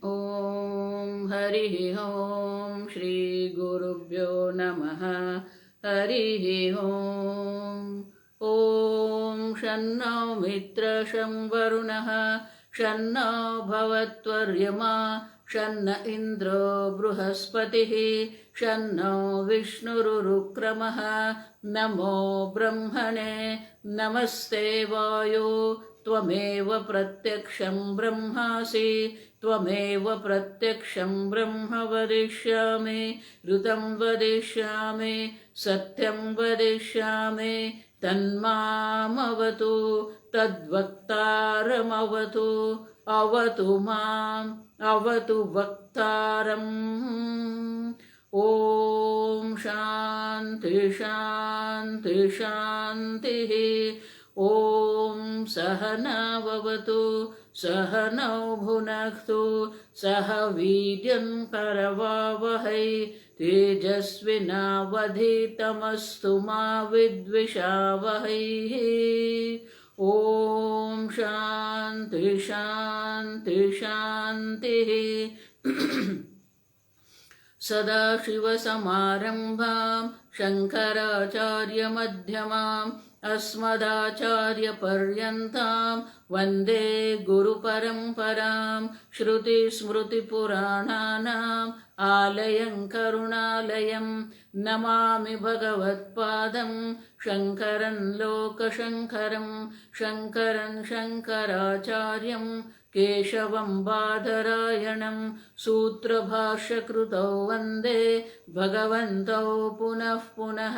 ॐ हरिः ॐ श्रीगुरुभ्यो नमः। हरिः ॐ। ॐ शन्नो मित्रः शं वरुणः शन्नो भवत्वर्यमा शन्न इन्द्रो बृहस्पतिः शन्नो विष्णुरुक्रमः। नमो ब्रह्मणे नमस्ते वायो त्वमेव प्रत्यक्षं ब्रह्मासि त्वमेव प्रत्यक्षं ब्रह्म वदिष्यामि ऋतं वदिष्यामि सत्यं वदिष्यामि तन्मामवतु तद्वक्तारमवतु अवतु माम् अवतु वक्तारम्। ॐ शान्ति शान्ति शान्तिः। ॐ सहनाववतु सहनौ भुनक्तु सह वीर्यं करवावहै तेजस्विनावधीतमस्तु मा विद्विषावहै। ॐ शान्ति शान्ति शान्तिः। सदाशिवसमारम्भां शङ्कराचार्यमध्यमाम् अस्मदाचार्यपर्यन्तां वन्दे गुरुपरम्परां। श्रुतिस्मृतिपुराणानाम् आलयं करुणालयं नमामि भगवत्पादं शङ्करं लोकशङ्करं शङ्करं शङ्कराचार्यं केशवं बादरायणं सूत्रभाष्यकृतौ वन्दे भगवन्तौ पुनः पुनः।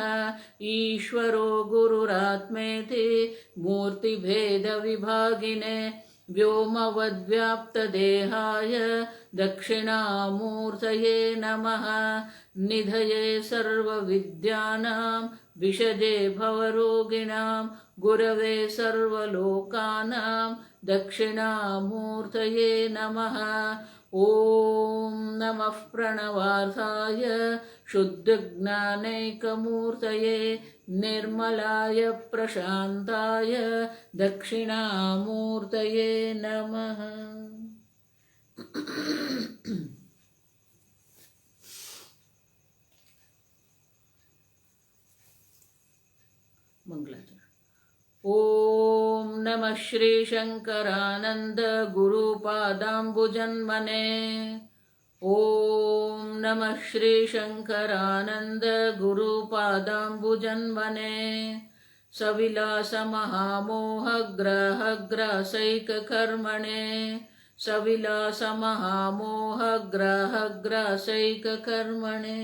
ईश्वरो गुरुरात्मेति मूर्तिभेदविभागिने व्योमवद्व्याप्तदेहाय दक्षिणामूर्तये नमः। निधये सर्वविद्यानां विषजे भवरोगिणां गुरवे सर्वलोकानां दक्षिणामूर्तये नमः। ॐ नमः प्रणवार्थाय शुद्धज्ञानैकमूर्तये निर्मलाय प्रशान्ताय दक्षिणामूर्तये नमः। मंगलाचरण। ॐ नमः श्री शंकरानंद गुरुपादाम्बुजन्मने। ॐ नमः श्री शंकरानंद गुरुपादाम्बुजन्मने। सविलास महामोहग्राहग्रासैककर्मणे सविलास महामोहग्राहग्रासैककर्मणे।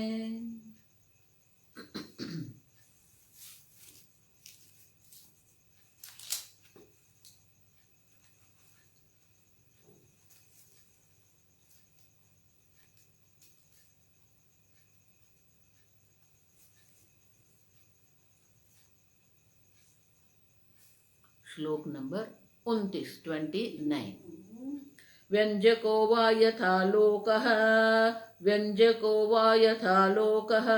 श्लोक नंबर 29। व्यंजको वा यथा लोकः व्यंजको वा यथा लोकः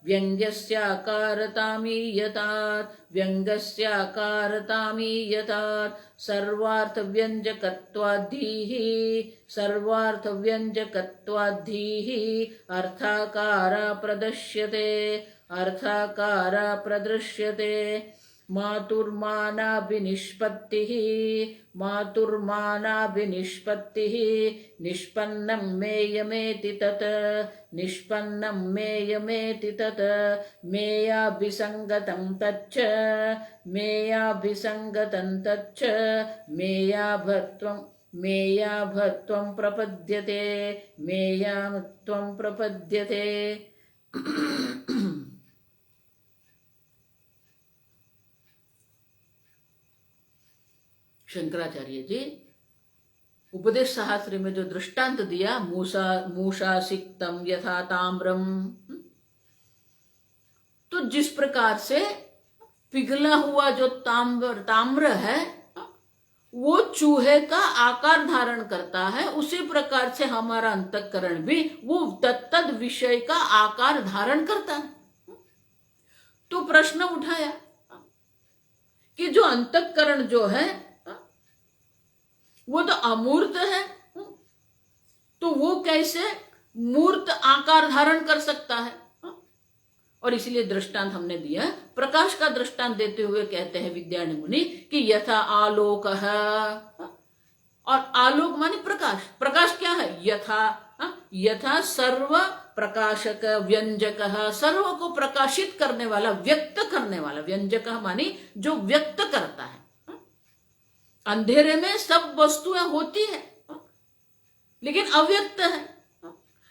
व्यङ्ग्यस्याकारतामीयतात् व्यङ्ग्यस्याकारतामीयतात् सर्वार्थव्यञ्जकत्वाद्धीः अर्थाकारा प्रदृश्यते। मातुर्मानाभिनिष्पत्तिः निष्पन्नं मेयमेति तत् मेयाभिसङ्गतं तच्च मेयाभत्वं प्रपद्यते। शंकराचार्य जी उपदेश शास्त्र में जो दृष्टांत दिया मूषासिक्तम यथा ताम्रम, तो जिस प्रकार से पिघला हुआ जो ताम्र है वो चूहे का आकार धारण करता है, उसी प्रकार से हमारा अंतःकरण भी वो तत्तद विषय का आकार धारण करता है। तो प्रश्न उठाया कि जो अंतःकरण जो है वो तो अमूर्त है, तो वो कैसे मूर्त आकार धारण कर सकता है? और इसलिए दृष्टांत हमने दिया, प्रकाश का दृष्टांत देते हुए कहते हैं विद्यारण्य मुनि कि यथा आलोक है, और आलोक माने प्रकाश। प्रकाश क्या है? यथा सर्व प्रकाशक व्यंजक, सर्व को प्रकाशित करने वाला, व्यक्त करने वाला। व्यंजक माने जो व्यक्त करता है। अंधेरे में सब वस्तुएं होती है लेकिन अव्यक्त है।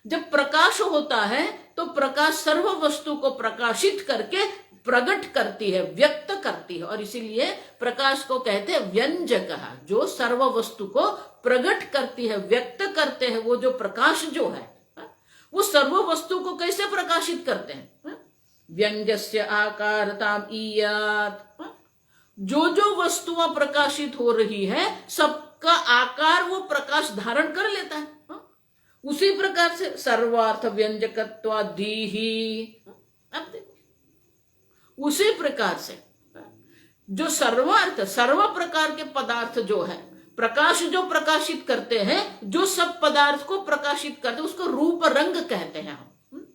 जब प्रकाश होता है तो प्रकाश सर्व वस्तु को प्रकाशित करके प्रकट करती है, व्यक्त करती है, और इसीलिए प्रकाश को कहते हैं व्यंजक, जो सर्व वस्तु को प्रकट करती है, व्यक्त करते हैं। वो जो प्रकाश जो है वो सर्व वस्तु को कैसे प्रकाशित करते हैं? व्यंजस्य आकारताम ईयात, जो वस्तुएं प्रकाशित हो रही है सबका आकार वो प्रकाश धारण कर लेता है। उसी प्रकार से सर्वार्थ व्यंजकत्वादीहि, अब देखो उसी प्रकार से जो सर्वार्थ, सर्व प्रकार के पदार्थ जो है, प्रकाश जो प्रकाशित करते हैं, जो सब पदार्थ को प्रकाशित करते हैं उसको रूप रंग कहते हैं हम।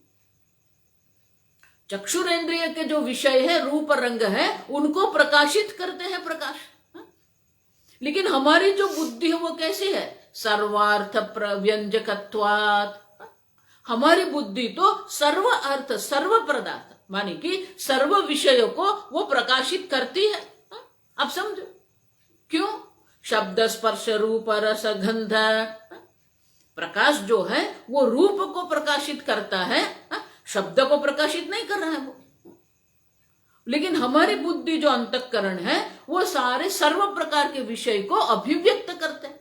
चक्षुरेंद्रिय के जो विषय है, रूप रंग है, उनको प्रकाशित करते हैं प्रकाश। लेकिन हमारी जो बुद्धि है वो कैसी है? सर्वार्थ व्यंजकत्वात्, हमारी बुद्धि तो सर्व अर्थ, सर्व पदार्थ माने कि सर्व विषयों को वो प्रकाशित करती है। अब समझो क्यों? शब्द स्पर्श रूप रस गंध, प्रकाश जो है वो रूप को प्रकाशित करता है, शब्द को प्रकाशित नहीं कर रहा है वो। लेकिन हमारी बुद्धि जो अंतःकरण है वो सारे सर्व प्रकार के विषय को अभिव्यक्त करते हैं।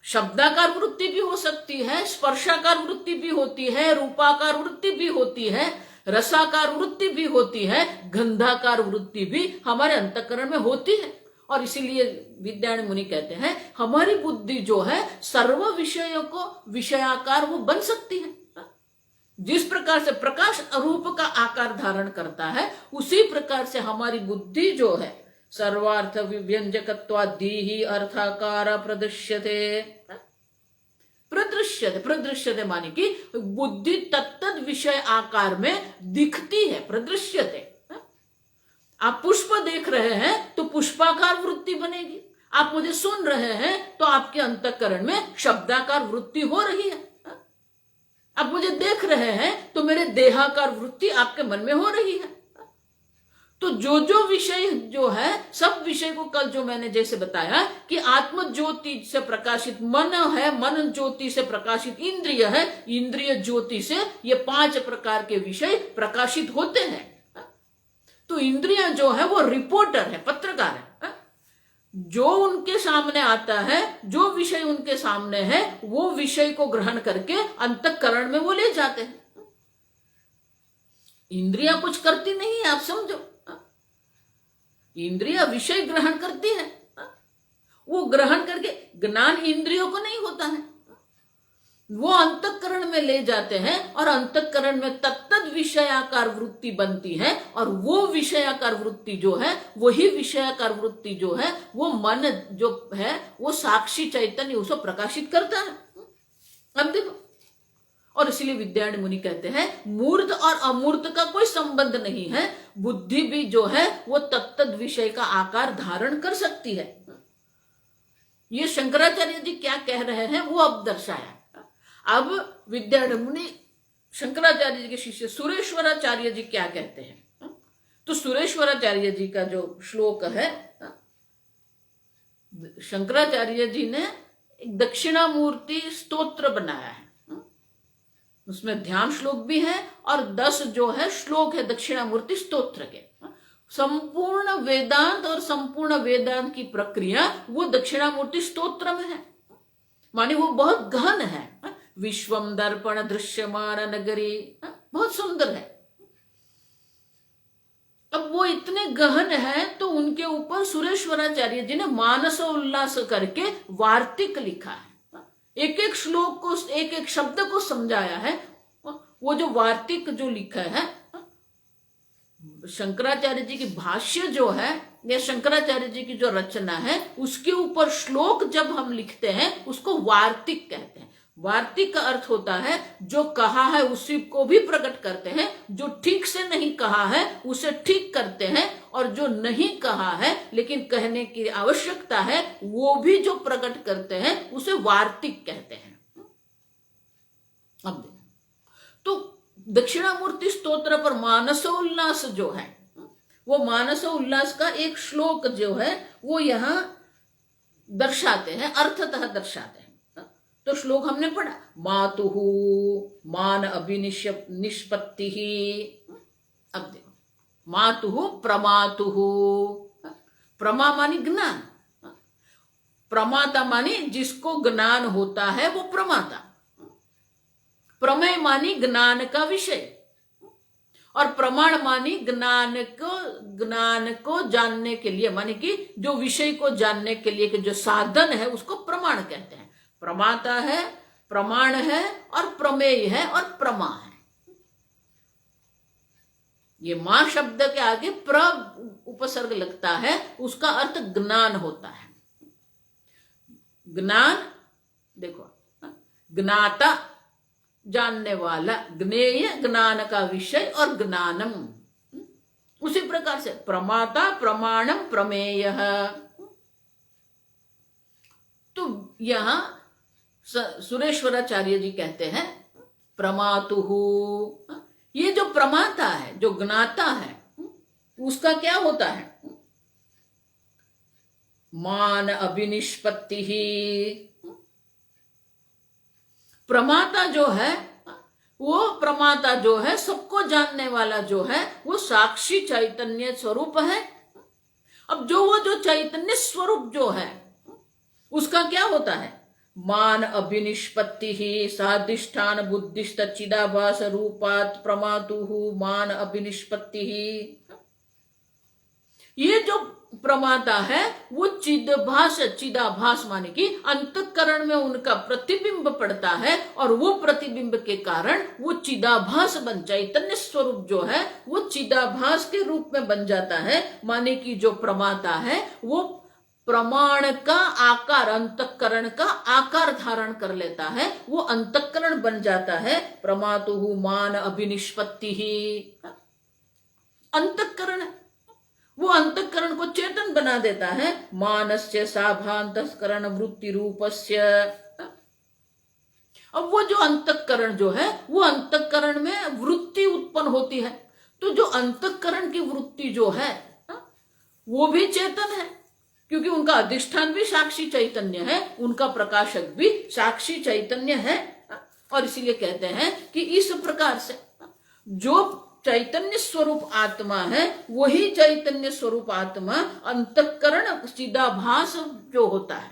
शब्दाकार वृत्ति भी हो सकती है, स्पर्शाकार वृत्ति भी होती है, रूपाकार वृत्ति भी होती है, रसाकार वृत्ति भी होती है, गंधाकार वृत्ति भी हमारे अंतःकरण में होती है। और इसीलिए विद्यारण्य मुनि कहते हैं हमारी बुद्धि जो है सर्व विषयों को विषयाकार वो बन सकती है। जिस प्रकार से प्रकाश रूप का आकार धारण करता है, उसी प्रकार से हमारी बुद्धि जो है सर्वार्थ व्यंजकत्वादीहि अर्थाकार प्रदृश्यते। प्रदृश्यते, प्रदृश्यते माने कि बुद्धि तत्त विषय आकार में दिखती है। प्रदृश्यते, आप पुष्प देख रहे हैं तो पुष्पाकार वृत्ति बनेगी। आप मुझे सुन रहे हैं तो आपके अंतःकरण में शब्दाकार वृत्ति हो रही है। आप मुझे देख रहे हैं तो मेरे देहाकार वृत्ति आपके मन में हो रही है। तो जो विषय जो है, सब विषय को कल जो मैंने जैसे बताया कि आत्म ज्योति से प्रकाशित मन है, मन ज्योति से प्रकाशित इंद्रिय है, इंद्रिय ज्योति से ये 5 प्रकार के विषय प्रकाशित होते हैं। तो इंद्रिय जो है वो रिपोर्टर है, पत्रकार है। जो उनके सामने आता है, जो विषय उनके सामने है, वो विषय को ग्रहण करके अंतःकरण में वो ले जाते हैं। इंद्रियां कुछ करती नहीं है, आप समझो। इंद्रिया विषय ग्रहण करती है, वो ग्रहण करके ज्ञान इंद्रियों को नहीं होता है, वो अंतःकरण में ले जाते हैं और अंतःकरण में तत्त विषयाकार वृत्ति बनती है। और वो विषयाकार वृत्ति जो है, वही विषयाकार वृत्ति जो है, वो मन जो है वो साक्षी चैतन्य उसको प्रकाशित करता है। अब देखो, और इसलिए विद्यारण्य मुनि कहते हैं मूर्त और अमूर्त का कोई संबंध नहीं है। बुद्धि भी जो है वो तत्त विषय का आकार धारण कर सकती है। ये शंकराचार्य जी क्या कह रहे हैं वो अब दर्शाया। अब विद्यारण्य मुनि शंकराचार्य जी के शिष्य सुरेश्वराचार्य जी क्या कहते हैं? तो सुरेश्वराचार्य जी का जो श्लोक है, शंकराचार्य जी ने एक दक्षिणामूर्ति स्तोत्र बनाया है। उसमें ध्यान श्लोक भी है और 10 जो है श्लोक है दक्षिणामूर्ति स्तोत्र के। संपूर्ण वेदांत और संपूर्ण वेदांत की प्रक्रिया वो दक्षिणामूर्ति स्तोत्र में है। माने वो बहुत गहन है। विश्वम दर्पण दृश्यमान नगरी, बहुत सुंदर है। अब वो इतने गहन है तो उनके ऊपर सुरेश्वराचार्य जी ने मानस उल्लास करके वार्तिक लिखा है। एक एक श्लोक को, एक एक शब्द को समझाया है। वो जो वार्तिक जो लिखा है, शंकराचार्य जी की भाष्य जो है या शंकराचार्य जी की जो रचना है उसके ऊपर श्लोक जब हम लिखते हैं उसको वार्तिक कहते हैं। वार्तिक का अर्थ होता है जो कहा है उसी को भी प्रकट करते हैं, जो ठीक से नहीं कहा है उसे ठीक करते हैं, और जो नहीं कहा है लेकिन कहने की आवश्यकता है वो भी जो प्रकट करते हैं उसे वार्तिक कहते हैं। अब तो दक्षिणामूर्ति स्तोत्र पर मानसोल्लास जो है, वो मानसोल्लास का एक श्लोक जो है वो यहां दर्शाते हैं, अर्थतः दर्शाते हैं। तो श्लोक हमने पढ़ा, मातुः मान अभिनिष्पत्ति। अब देखो, मातुः प्रमातुः, प्रमा मानी ज्ञान, प्रमाता मानी जिसको ज्ञान होता है वो प्रमाता, प्रमेय मानी ज्ञान का विषय, और प्रमाण मानी ज्ञान को जानने के लिए, मानी कि जो विषय को जानने के लिए कि जो साधन है उसको प्रमाण कहते हैं। प्रमाता है, प्रमाण है, और प्रमेय है, और प्रमा है। ये मां शब्द के आगे प्र उपसर्ग लगता है, उसका अर्थ ज्ञान होता है। ज्ञान देखो, ज्ञाता जानने वाला, ज्ञेय ज्ञान का विषय, और ज्ञानम उसी प्रकार से प्रमाता प्रमाणम प्रमेय। तो यहां सुरेश्वराचार्य जी कहते हैं प्रमातुः, ये जो प्रमाता है, जो ज्ञाता है, उसका क्या होता है? मान अभिनिष्पत्ति ही। प्रमाता जो है, वो प्रमाता जो है, सबको जानने वाला जो है, वो साक्षी चैतन्य स्वरूप है। अब वो जो चैतन्य स्वरूप जो है उसका क्या होता है? मान अभिनिष्पत्ति ही साधिष्ठान बुद्धिस्त चिदाभास रूपात प्रमातुः मान अभिनिष्पत्ति ही। ये जो प्रमाता है वो चिदाभास माने कि अंतःकरण में उनका प्रतिबिंब पड़ता है, और वो प्रतिबिंब के कारण वो चिदाभास बन, चैतन्य स्वरूप जो है वो चिदाभास के रूप में बन जाता है। माने कि जो प्रमाता है वो प्रमाण का आकार, अंतःकरण का आकार धारण कर लेता है, वो अंतःकरण बन जाता है। प्रमातुः मान अभिनिष्पत्ति ही, अंतःकरण, वो अंतःकरण को चेतन बना देता है। मानस्य साभांतःकरण वृत्ति रूपस्य। अब वो जो अंतःकरण जो है, वो अंतःकरण में वृत्ति उत्पन्न होती है। तो जो अंतःकरण की वृत्ति जो है वो भी चेतन है, क्योंकि उनका अधिष्ठान भी साक्षी चैतन्य है, उनका प्रकाशक भी साक्षी चैतन्य है। और इसीलिए कहते हैं कि इस प्रकार से जो चैतन्य स्वरूप आत्मा है, वही चैतन्य स्वरूप आत्मा अंतःकरण चिदाभास जो होता है,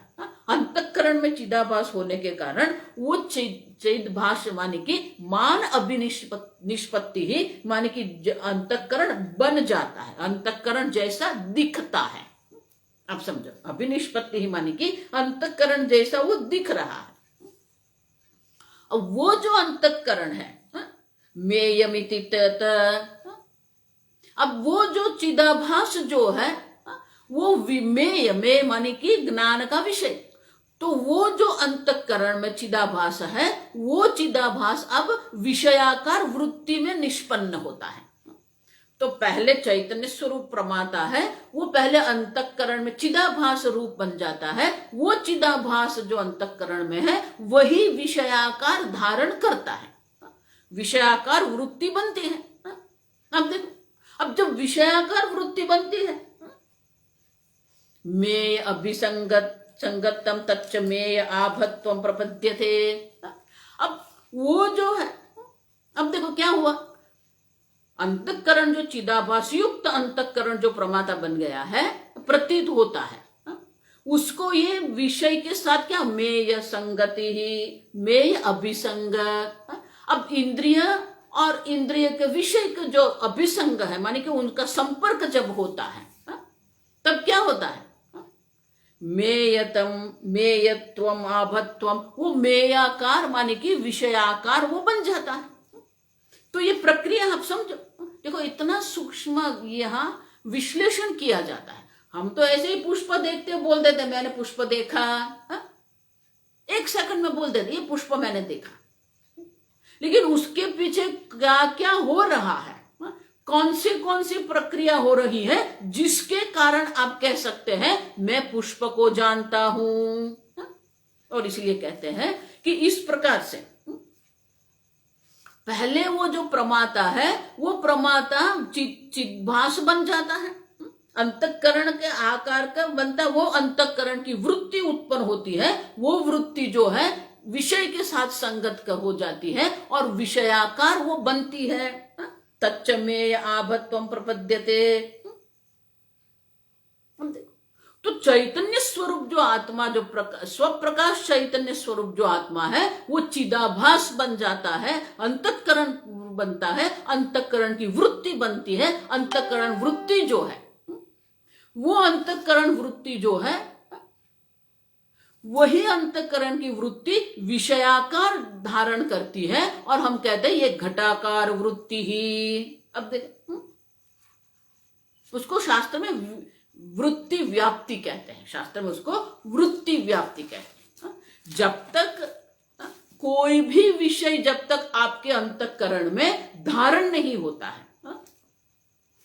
अंतःकरण में चिदाभास होने के कारण वो चिदाभास माने कि मान अभिनिष्पत्ति ही, माने कि अंतःकरण बन जाता है, अंतःकरण जैसा दिखता है। आप समझो, अभिनिष्पत्ति ही माने कि अंतःकरण जैसा वो दिख रहा है। अब वो जो अंतःकरण है मेयमिति तत, अब वो जो चिदाभास जो है वो विमेय, में माने कि ज्ञान का विषय। तो वो जो अंतःकरण में चिदाभास है, वो चिदाभास अब विषयाकार वृत्ति में निष्पन्न होता है। तो पहले चैतन्य स्वरूप प्रमाता है, वो पहले अंतःकरण में चिदाभास रूप बन जाता है। वो चिदाभास जो अंतःकरण में है वही विषयाकार धारण करता है, विषयाकार वृत्ति बनती है। अब देखो, अब जब विषयाकार वृत्ति बनती है, मेय अभिसंगतम तच्च मेय आभत्वम प्रपद्यते। अब वो जो है, अब देखो क्या हुआ, अंतःकरण जो चिदाभास युक्त अंतःकरण जो प्रमाता बन गया है, प्रतीत होता है, उसको ये विषय के साथ क्या, मेय संगति ही, मेय अभिसंग। अब इंद्रिय और इंद्रिय के विषय का जो अभिसंग है, माने कि उनका संपर्क जब होता है तब क्या होता है, मेयत्वम आभत्वम, वो मेयाकार माने कि विषयाकार वो बन जाता है। तो ये प्रक्रिया आप समझो, देखो इतना सूक्ष्म यहाँ विश्लेषण किया जाता है। हम तो ऐसे ही पुष्प देखते बोल देते मैंने पुष्प देखा, हा? 1 सेकंड में बोल देते ये पुष्प मैंने देखा, लेकिन उसके पीछे क्या क्या हो रहा है, कौन सी प्रक्रिया हो रही है जिसके कारण आप कह सकते हैं मैं पुष्प को जानता हूं। और इसलिए कहते हैं कि इस प्रकार से पहले वो जो प्रमाता है वो प्रमाता चिद्भास बन जाता है, अंतःकरण के आकार का बनता, वो अंतःकरण की वृत्ति उत्पन्न होती है, वो वृत्ति जो है विषय के साथ संगत का हो जाती है और विषयाकार वो बनती है। तच्च में आभत्वम प्रपद्यते। तो चैतन्य स्वरूप जो आत्मा, जो स्वप्रकाश चैतन्य स्वरूप जो आत्मा है वो चिदाभास बन जाता है, अंतःकरण बनता है, अंतःकरण की वृत्ति बनती है। अंतःकरण वृत्ति जो है वो अंतःकरण वृत्ति जो है वही अंतःकरण की वृत्ति विषयाकार धारण करती है और हम कहते हैं ये घटाकार वृत्ति ही। अब देख, उसको शास्त्र में वृत्ति व्याप्ति कहते हैं, शास्त्र में उसको वृत्ति व्याप्ति कहते हैं। जब तक कोई भी विषय जब तक आपके अंतःकरण में धारण नहीं होता है,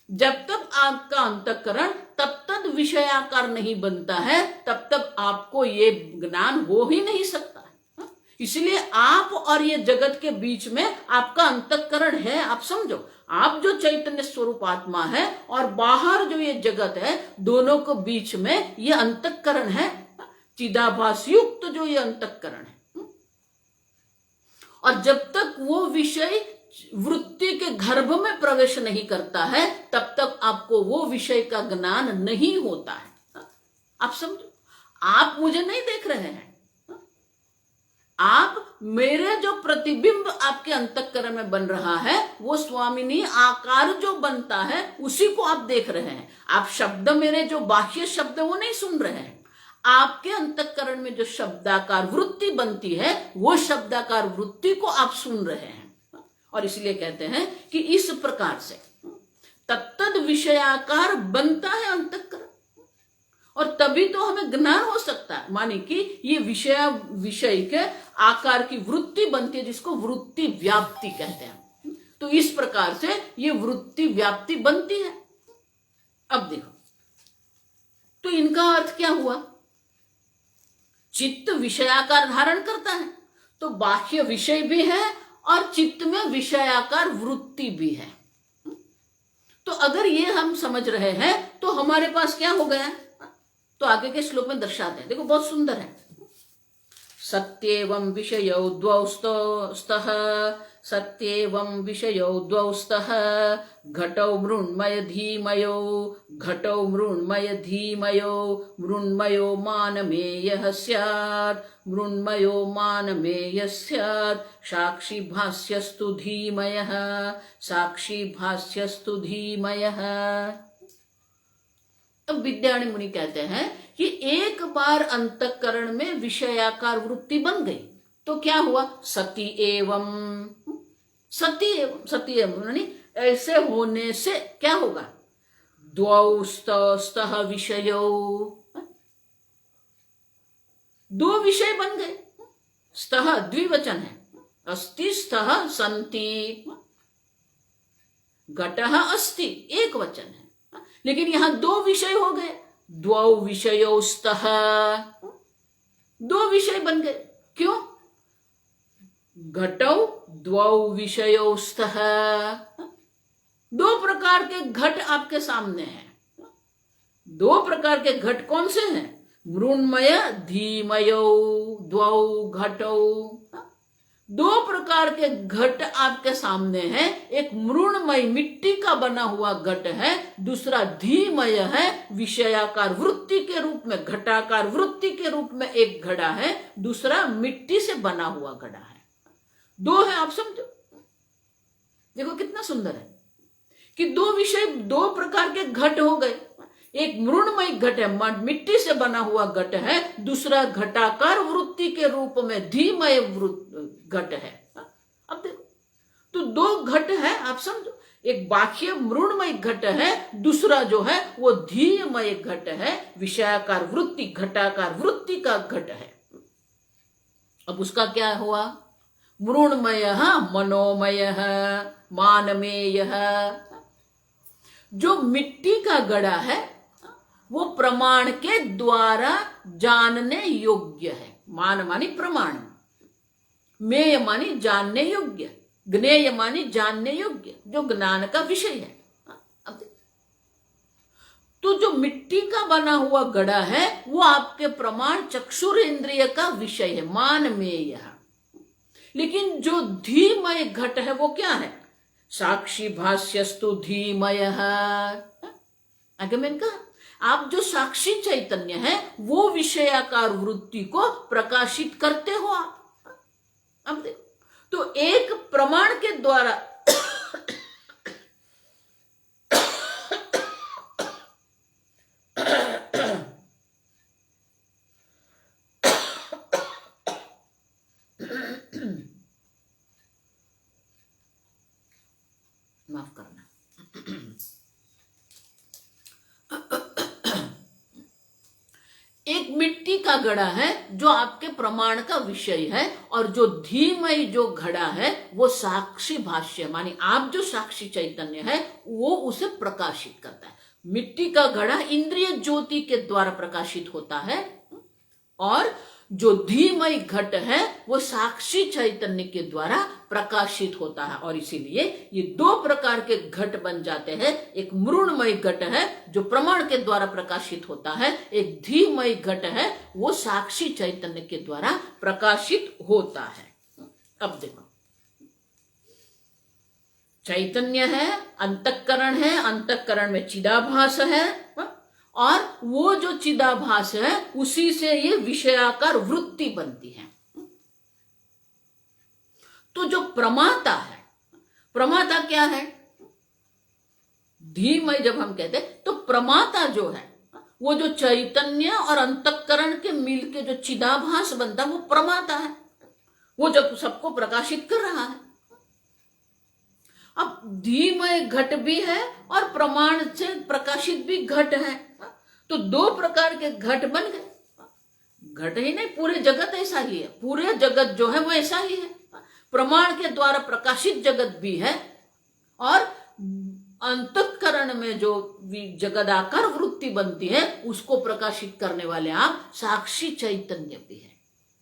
जब तक आपका अंतःकरण तब तक विषयाकार नहीं बनता है, तब तक आपको ये ज्ञान हो ही नहीं सकता है। इसलिए आप और ये जगत के बीच में आपका अंतःकरण है। आप समझो, आप जो चैतन्य स्वरूप आत्मा है और बाहर जो ये जगत है, दोनों को बीच में ये अंतःकरण है, चिदाभास युक्त जो ये अंतःकरण है। और जब तक वो विषय वृत्ति के गर्भ में प्रवेश नहीं करता है तब तक आपको वो विषय का ज्ञान नहीं होता है। आप समझो, आप मुझे नहीं देख रहे हैं, आप मेरे जो प्रतिबिंब आपके अंतःकरण में बन रहा है वो स्वामिनी आकार जो बनता है उसी को आप देख रहे हैं। आप शब्द, मेरे जो बाह्य शब्द वो नहीं सुन रहे हैं, आपके अंतःकरण में जो शब्दाकार वृत्ति बनती है वो शब्दाकार वृत्ति को आप सुन रहे हैं। और इसलिए कहते हैं कि इस प्रकार से तत्तद विषयाकार बनता है अंतःकरण, और तभी तो हमें ज्ञान हो सकता है। माने कि ये विषय के आकार की वृत्ति बनती है जिसको वृत्ति व्याप्ति कहते हैं। तो इस प्रकार से ये वृत्ति व्याप्ति बनती है। अब देखो, तो इनका अर्थ क्या हुआ? चित्त विषयाकार धारण करता है, तो बाह्य विषय भी है और चित्त में विषयाकार वृत्ति भी है। तो अगर ये हम समझ रहे हैं तो हमारे पास क्या हो गया? तो आगे के श्लोक में दर्शाते हैं, देखो बहुत सुंदर है। सत्येवं विषयौ द्वौ स्तः, सत्येवं विषयौ द्वौ स्तः, घटौ मृण्मय धीमयो, घटौ मृण्मय धीमयो, मृण्मयो मानमेयः स्यात्, मृण्मयो मानमेयः स्यात्, साक्षी भास्यस्तु धीमयः, साक्षी भास्यस्तु धीमयः। अब विद्यारण्य मुनि कहते हैं कि एक बार अंतःकरण में विषयाकार वृत्ति बन गई तो क्या हुआ? सती एवं, सती एवं, सती एवं ऐसे होने से क्या होगा? द्वौ स्तः विषयो, दो विषय बन गए। स्तः द्विवचन है, अस्ति स्तः सन्ति, घटः अस्ति एक वचन है, लेकिन यहां दो विषय हो गए। द्वौ विषयो स्तः, दो विषय बन गए। क्यों? घटौ द्वौ विषयो स्तः, दो प्रकार के घट आपके सामने हैं। दो प्रकार के घट कौन से हैं? मृण्मय धीमयो द्वौ घटौ, दो प्रकार के घट आपके सामने हैं। एक मृण्मय मिट्टी का बना हुआ घट है, दूसरा धीमय है, विषयाकार वृत्ति के रूप में, घटाकार वृत्ति के रूप में एक घड़ा है, दूसरा मिट्टी से बना हुआ घड़ा है। दो है, आप समझो। देखो कितना सुंदर है कि दो विषय, दो प्रकार के घट हो गए। एक मृण्मय घट है, मिट्टी से बना हुआ घट है, दूसरा घटाकार वृत्ति के रूप में धीमय घट है। अब देखो, तो दो घट है, आप समझो, एक बाह्य मृण्मय घट है, दूसरा जो है वो धीमय घट है, विषयाकार वृत्ति, घटाकार वृत्ति का घट है। अब उसका क्या हुआ? मृण्मय मनोमय मानमेय। जो मिट्टी का घड़ा है वो प्रमाण के द्वारा जानने योग्य है। मान मानी प्रमाण, मेय मानी जानने योग्य, ज्ञेय मानी जानने योग्य, जो ज्ञान का विषय है। तो जो मिट्टी का बना हुआ घड़ा है वो आपके प्रमाण चक्षुर इंद्रिय का विषय है, मान मेय। लेकिन जो धीमय घट है वो क्या है? साक्षी भाष्यस्तु धीमय। आगे मैंने कहा आप जो साक्षी चैतन्य है वो विषयाकार वृत्ति को प्रकाशित करते हो आप। अब देखो, तो एक प्रमाण के द्वारा माफ करना, एक मिट्टी का घड़ा है जो आपके प्रमाण का विषय है, और जो धीमय जो घड़ा है वो साक्षी भाष्य मानी आप जो साक्षी चैतन्य है वो उसे प्रकाशित करता है। मिट्टी का घड़ा इंद्रिय ज्योति के द्वारा प्रकाशित होता है, और जो धीमय घट है वो साक्षी चैतन्य के द्वारा प्रकाशित होता है। और इसीलिए ये दो प्रकार के घट बन जाते हैं। एक मृण्मय घट है जो प्रमाण के द्वारा प्रकाशित होता है, एक धीमय घट है वो साक्षी चैतन्य के द्वारा प्रकाशित होता है। अब देखो, चैतन्य है, अंतःकरण है, अंतःकरण में चिदाभास है, और वो जो चिदाभास है उसी से ये विषयाकार वृत्ति बनती है। तो जो प्रमाता है, प्रमाता क्या है? धीमय जब हम कहते हैं तो प्रमाता जो है वो जो चैतन्य और अंतःकरण के मिलके जो चिदाभास बनता है वो प्रमाता है, वो जब सबको प्रकाशित कर रहा है। अब धीमय घट भी है और प्रमाण से प्रकाशित भी घट है, तो दो प्रकार के घट बन गए। घट ही नहीं, पूरे जगत ऐसा ही है, पूरे जगत जो है वो ऐसा ही है। प्रमाण के द्वारा प्रकाशित जगत भी है, और अंतःकरण में जो जगदाकार वृत्ति बनती है उसको प्रकाशित करने वाले आप साक्षी चैतन्य भी है।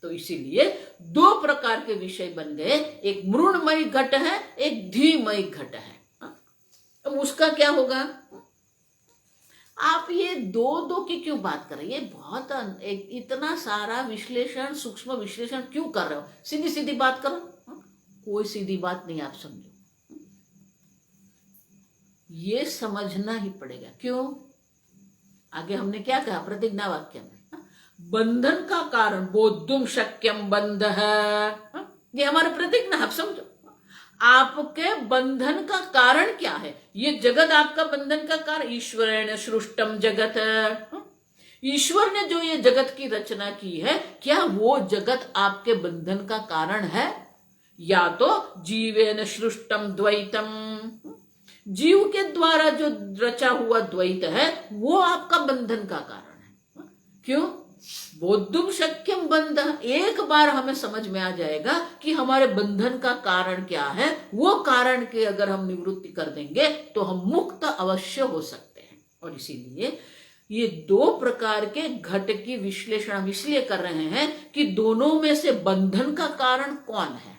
तो इसीलिए दो प्रकार के विषय बन गए, एक मृण्मय घट है, एक धीमय घट है। अब उसका क्या होगा? आप ये दो की क्यों बात कर रहे हैं? ये बहुत इतना सारा विश्लेषण, सूक्ष्म विश्लेषण क्यों कर रहे हो? सीधी सीधी बात करो। कोई सीधी बात नहीं, आप समझो, ये समझना ही पड़ेगा। क्यों? आगे हमने क्या कहा प्रतिज्ञा वाक्य में, बंधन का कारण बोद्धुम शक्यम बंध है, ये हमारा प्रतिज्ञा। आप समझो, आपके बंधन का कारण क्या है? ये जगत आपका बंधन का कारण, ईश्वरेण सृष्टम जगत, ईश्वर ने जो ये जगत की रचना की है, क्या वो जगत आपके बंधन का कारण है? या तो जीवेन सृष्टम द्वैतम, जीव के द्वारा जो रचा हुआ द्वैत है वो आपका बंधन का कारण है। क्यों? बोद्धुम शक्यम बंध, एक बार हमें समझ में आ जाएगा कि हमारे बंधन का कारण क्या है, वो कारण के अगर हम निवृत्ति कर देंगे तो हम मुक्त अवश्य हो सकते हैं। और इसीलिए ये दो प्रकार के घट की विश्लेषण हम इसलिए कर रहे हैं कि दोनों में से बंधन का कारण कौन है।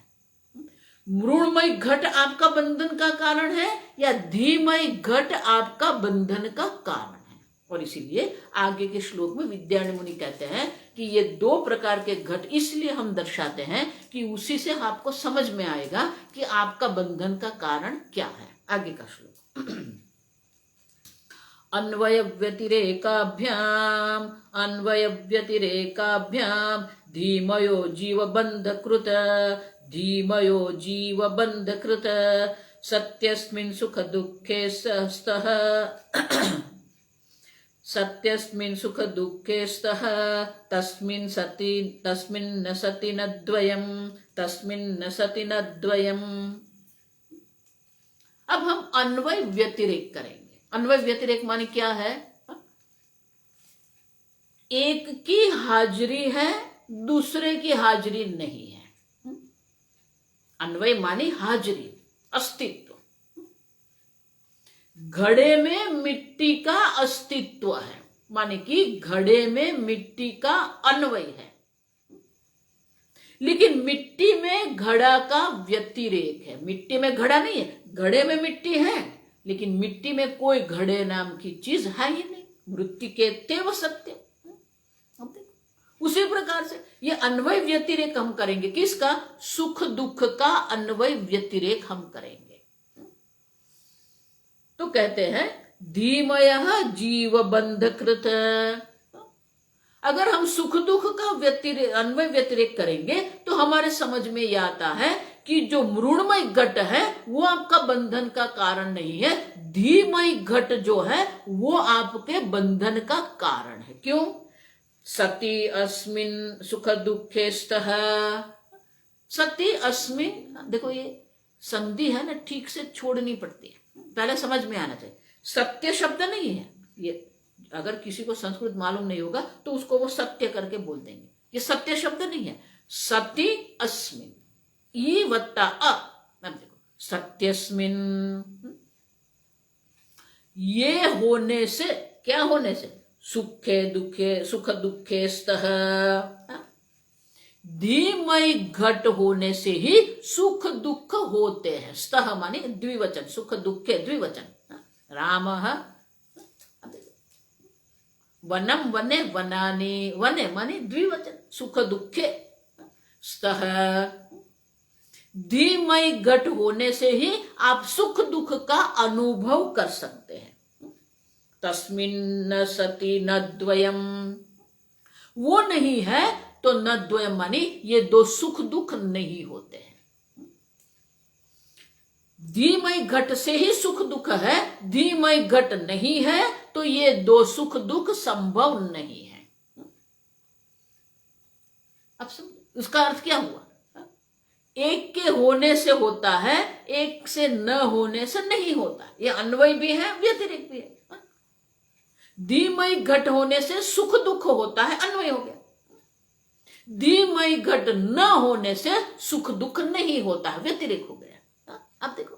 मृण्मय घट आपका बंधन का कारण है या धीमय घट आपका बंधन का कारण है। और इसीलिए आगे के श्लोक में विद्यारण्य मुनि कहते हैं कि ये दो प्रकार के घट इसलिए हम दर्शाते हैं कि उसी से आपको समझ में आएगा कि आपका बंधन का कारण क्या है। आगे का श्लोक, अन्वय व्यतिरेकाभ्याम धीमयो जीव बंध कृत, धीमयो जीव बंध कृत, सत्यस्मिन् सुख दुःखे स्तः, सत्यस्मिन् सुख दुःखे स्तः, तस्मिन् न सति न द्वयम्, तस्मिन् न सति न द्वयम्। अब हम अन्वय व्यतिरेक करेंगे। अन्वय व्यतिरेक माने क्या है? एक की हाजिरी है, दूसरे की हाजिरी नहीं है। अन्वय माने हाजिरी, अस्तित्व। घड़े में मिट्टी का अस्तित्व है, माने कि घड़े में मिट्टी का अन्वय है, लेकिन मिट्टी में घड़ा का व्यतिरेक है। मिट्टी में घड़ा नहीं है, घड़े में मिट्टी है, लेकिन मिट्टी में कोई घड़े नाम की चीज है ही नहीं। मृत्तिके तेव सत्य। उसी प्रकार से ये अन्वय व्यतिरेक हम करेंगे। किसका? सुख दुख का अन्वय व्यतिरेक हम करेंगे। तो कहते हैं धीमयः जीव बंधकृत। अगर हम सुख दुख का अन्वय व्यतिरेक करेंगे तो हमारे समझ में यह आता है कि जो मृण्मय घट है वो आपका बंधन का कारण नहीं है, धीमय घट जो है वो आपके बंधन का कारण है। क्यों? सति अस्मिन् सुख दुखे स्तः। सति अस्मिन्, देखो ये संधि है ना, ठीक से छोड़नी पड़ती है, पहले समझ में आना चाहिए। सत्य शब्द नहीं है ये, अगर किसी को संस्कृत मालूम नहीं होगा तो उसको वो सत्य करके बोल देंगे। ये सत्य शब्द नहीं है। सति अस्मिन्, ई वत्ता अ, देखो सत्यस्मिन्, ये होने से, क्या होने से? सुखे दुखे, सुख दुखे स्तः। धीमय घट होने से ही सुख दुख होते हैं। स्तः माने द्विवचन, सुख दुखे द्विवचन। रामः, वनम वने वनानि, वने माने द्विवचन, सुख दुखे। स्तः, धीमय घट होने से ही आप सुख दुख का अनुभव कर सकते हैं। तस्मिन् सति न द्वयम, वो नहीं है तो न द्वयम माने ये दो सुख दुख नहीं होते हैं। धीमय घट से ही सुख दुख है, धीमय घट नहीं है तो ये दो सुख दुख संभव नहीं है। अब समझो उसका अर्थ क्या हुआ? एक के होने से होता है, एक से न होने से नहीं होता। ये अन्वय भी है, व्यतिरेक भी है। धीमय घट होने से सुख दुख होता है, अन्वय हो गया। धीमय घट न होने से सुख दुख नहीं होता है, व्यतिरेक हो गया। अब देखो,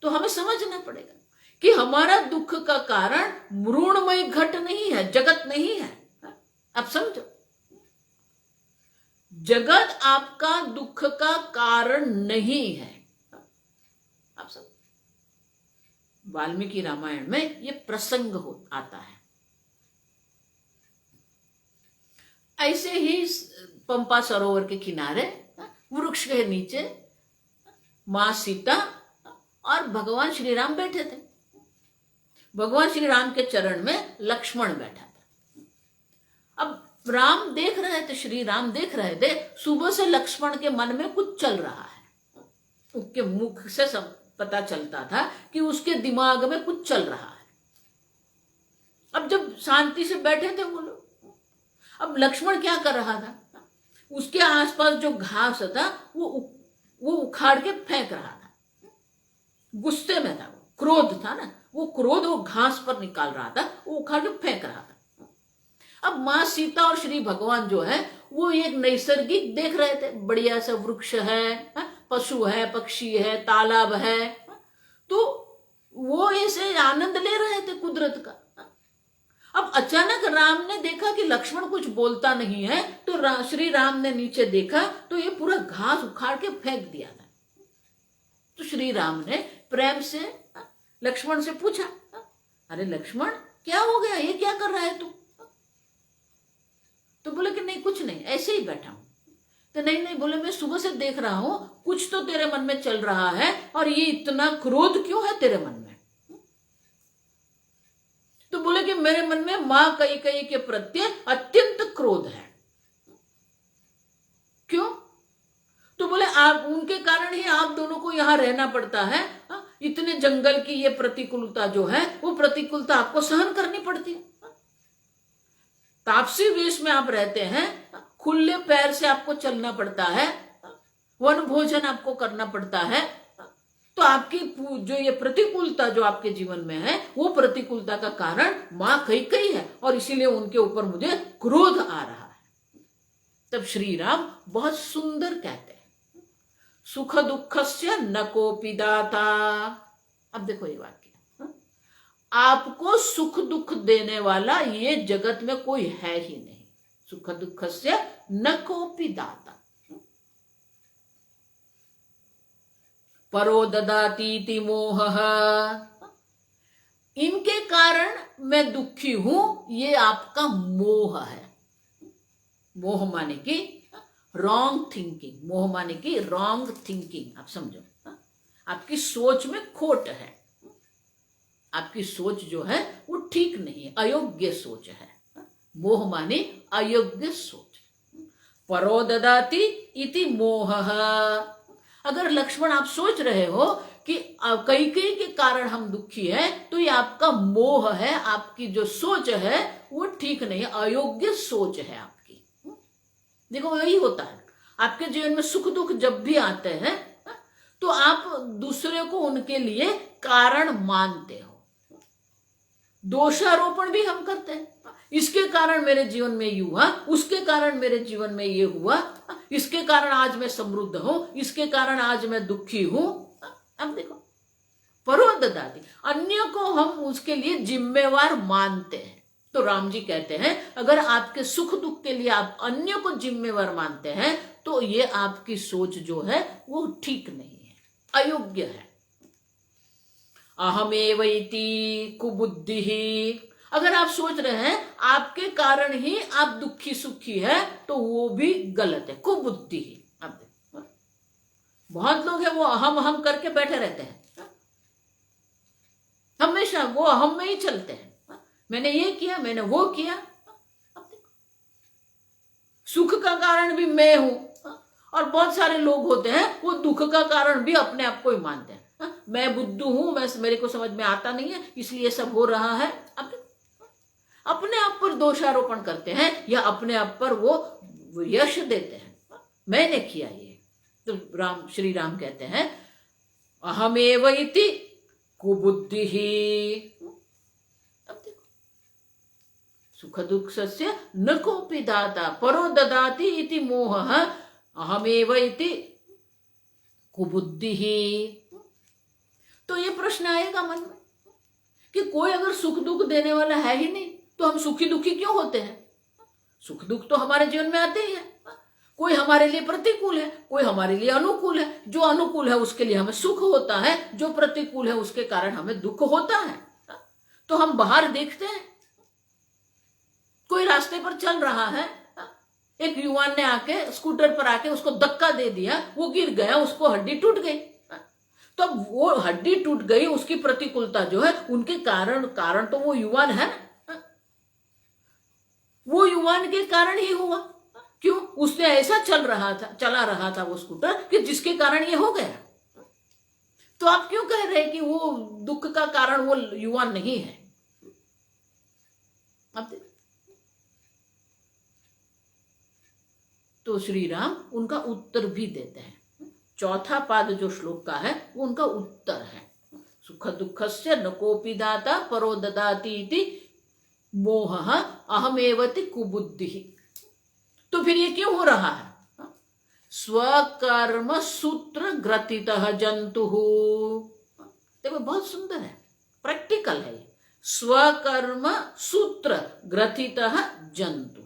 तो हमें समझना पड़ेगा कि हमारा दुख का कारण मृण्मय घट नहीं है, जगत नहीं है। अब समझो, जगत आपका दुख का कारण नहीं है। अब समझो, वाल्मीकि रामायण में ये प्रसंग आता है। ऐसे ही पंपा सरोवर के किनारे वृक्ष के नीचे मां सीता और भगवान श्री राम बैठे थे। भगवान श्री राम के चरण में लक्ष्मण बैठा था। अब राम देख रहे थे, श्री राम देख रहे थे, सुबह से लक्ष्मण के मन में कुछ चल रहा है। उसके मुख से सब पता चलता था कि उसके दिमाग में कुछ चल रहा है। अब जब शांति से बैठे थे वो लोग, अब लक्ष्मण क्या कर रहा था? उसके आसपास जो घास था वो उखाड़ के फेंक रहा था। गुस्से में था, वो क्रोध था ना, वो क्रोध वो घास पर निकाल रहा था, वो उखाड़ के फेंक रहा था। अब मां सीता और श्री भगवान जो है वो एक नैसर्गिक देख रहे थे, बढ़िया सा वृक्ष है, पशु है, पक्षी है, तालाब है, तो वो ऐसे आनंद ले रहे थे कुदरत का। अब अचानक राम ने देखा कि लक्ष्मण कुछ बोलता नहीं है, तो श्री राम ने नीचे देखा तो ये पूरा घास उखाड़ के फेंक दिया था। तो श्री राम ने प्रेम से लक्ष्मण से पूछा, अरे लक्ष्मण क्या हो गया, ये क्या कर रहा है तू? तो बोले कि नहीं कुछ नहीं, ऐसे ही बैठा हूं। तो नहीं बोले, मैं सुबह से देख रहा हूं कुछ तो तेरे मन में चल रहा है, और ये इतना क्रोध क्यों है तेरे मन में? तो बोले कि मेरे मन में मां कैकेयी के प्रति अत्यंत क्रोध है। क्यों? तो बोले आप, उनके कारण ही आप दोनों को यहां रहना पड़ता है। इतने जंगल की ये प्रतिकूलता जो है, वो प्रतिकूलता आपको सहन करनी पड़ती है। तापसी वेश में आप रहते हैं, खुले पैर से आपको चलना पड़ता है, वन भोजन आपको करना पड़ता है, तो आपकी जो ये प्रतिकूलता जो आपके जीवन में है, वो प्रतिकूलता का कारण मां कैकेयी है, और इसीलिए उनके ऊपर मुझे क्रोध आ रहा है। तब श्री राम बहुत सुंदर कहते हैं, सुख दुखस्य न कोपि दाता। अब देखो ये वाक्य, आपको सुख दुख देने वाला ये जगत में कोई है ही नहीं। सुख दुखस्य न कोपि दाता, परो ददातीति मोहः, इनके कारण मैं दुखी हूं, ये आपका मोह है। मोह माने कि रॉन्ग थिंकिंग, मोह माने कि रॉन्ग थिंकिंग, आप समझो, आपकी सोच में खोट है, आपकी सोच जो है वो ठीक नहीं है, अयोग्य सोच है। मोह माने अयोग्य सोच। परो ददाति इति मोहः, अगर लक्ष्मण आप सोच रहे हो कि कैकेयी के कारण हम दुखी हैं, तो ये आपका मोह है, आपकी जो सोच है वो ठीक नहीं है, अयोग्य सोच है आपकी। देखो यही होता है आपके जीवन में, सुख दुख जब भी आते हैं तो आप दूसरे को उनके लिए कारण मानते हो, दोषारोपण भी हम करते हैं, इसके कारण मेरे जीवन में ये हुआ, उसके कारण मेरे जीवन में ये हुआ, इसके कारण आज मैं समृद्ध हूं, इसके कारण आज मैं दुखी हूं। अब देखो, परो ददाति, अन्य को हम उसके लिए जिम्मेवार मानते हैं। तो राम जी कहते हैं, अगर आपके सुख दुख के लिए आप अन्य को जिम्मेवार मानते हैं, तो ये आपकी सोच जो है वो ठीक नहीं है, अयोग्य है। अहमेवैति कुबुद्धि, अगर आप सोच रहे हैं आपके कारण ही आप दुखी सुखी है, तो वो भी गलत है, कुबुद्धि। अब बहुत लोग हैं वो अहम अहम करके बैठे रहते हैं, हमेशा वो अहम में ही चलते हैं, मैंने ये किया, मैंने वो किया। अब देखो, सुख का कारण भी मैं हूं, और बहुत सारे लोग होते हैं वो दुख का कारण भी अपने आप को ही मानते हैं, मैं बुद्धू हूं, मेरे को समझ में आता नहीं है इसलिए सब हो रहा है। अब अपने आप पर दोषारोपण करते हैं, या अपने आप पर वो यश देते हैं, मैंने किया ये। तो श्री राम कहते हैं, अहमेव इति कुबुद्धिः। अब देखो, सुख दुःखस्य न कोऽपि दाता परो ददाति इति मोहः अहमेव इति कुबुद्धिः। तो ये प्रश्न आएगा मन में कि कोई अगर सुख दुख देने वाला है ही नहीं, तो हम सुखी दुखी क्यों होते हैं? सुख दुख तो हमारे जीवन में आते ही है, कोई हमारे लिए प्रतिकूल है, कोई हमारे लिए अनुकूल है। जो अनुकूल है उसके लिए हमें सुख होता है, जो प्रतिकूल है उसके कारण हमें दुख होता है। तो हम बाहर देखते हैं, कोई रास्ते पर चल रहा है, एक युवान ने आके स्कूटर पर आके उसको धक्का दे दिया, वो गिर गया, उसको हड्डी टूट गई। तो वो हड्डी टूट गई, उसकी प्रतिकूलता जो है उनके कारण तो वो युवान है, वो युवान के कारण ही हुआ। क्यों? उसने ऐसा चला रहा था वो स्कूटर कि जिसके कारण ये हो गया। तो आप क्यों कह रहे हैं कि वो दुख का कारण वो युवान नहीं है? अब तो श्री राम उनका उत्तर भी देते हैं। चौथा पाद जो श्लोक का है वो उनका उत्तर है, सुख दुःखस्य न कोऽपि दाता परो ददाति इति मोहः अहमेवति कुबुद्धिः। तो फिर ये क्यों हो रहा है? स्वकर्म सूत्र ग्रथितः जंतुः। देखो बहुत सुंदर है, प्रैक्टिकल है ये। स्वकर्म सूत्र ग्रथितः जंतुः।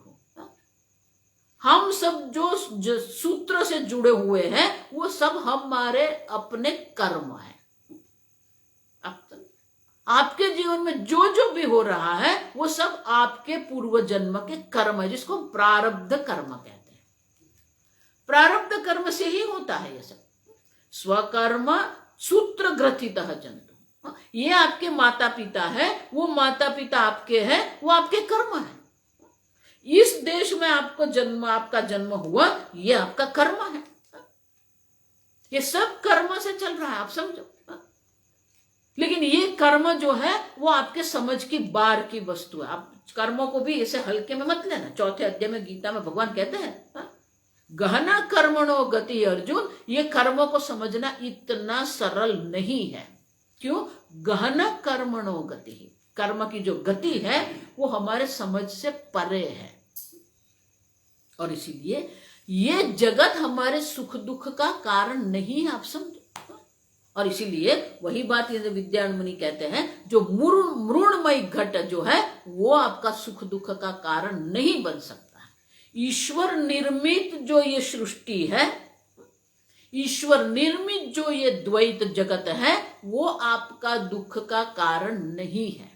हम सब जो सूत्र से जुड़े हुए हैं वो सब हमारे अपने कर्म है। आपके जीवन में जो भी हो रहा है वो सब आपके पूर्व जन्म के कर्म है, जिसको प्रारब्ध कर्म कहते हैं। प्रारब्ध कर्म से ही होता है ये सब। स्वकर्म सूत्र ग्रथितः जंतु, ये आपके माता पिता है, वो माता पिता आपके हैं, वो आपके कर्म है। इस देश में आपका जन्म हुआ, ये आपका कर्म है। ये सब कर्म से चल रहा है, आप समझो। लेकिन ये कर्म जो है वो आपके समझ की बार की वस्तु है। आप कर्मों को भी ऐसे हल्के में मत लेना। चौथे अध्याय में गीता में भगवान कहते हैं गहना कर्मणो गति अर्जुन, ये कर्मों को समझना इतना सरल नहीं है। क्यों? गहना कर्मणो गति, कर्म की जो गति है वो हमारे समझ से परे है, और इसीलिए ये जगत हमारे सुख दुख का कारण नहीं है, आप समझो। और इसीलिए वही बात ये विद्यान मुनि कहते हैं, जो मृणमय घट जो है वो आपका सुख दुख का कारण नहीं बन सकता। ईश्वर निर्मित जो ये सृष्टि है, ईश्वर निर्मित जो ये द्वैत जगत है, वो आपका दुख का कारण नहीं है,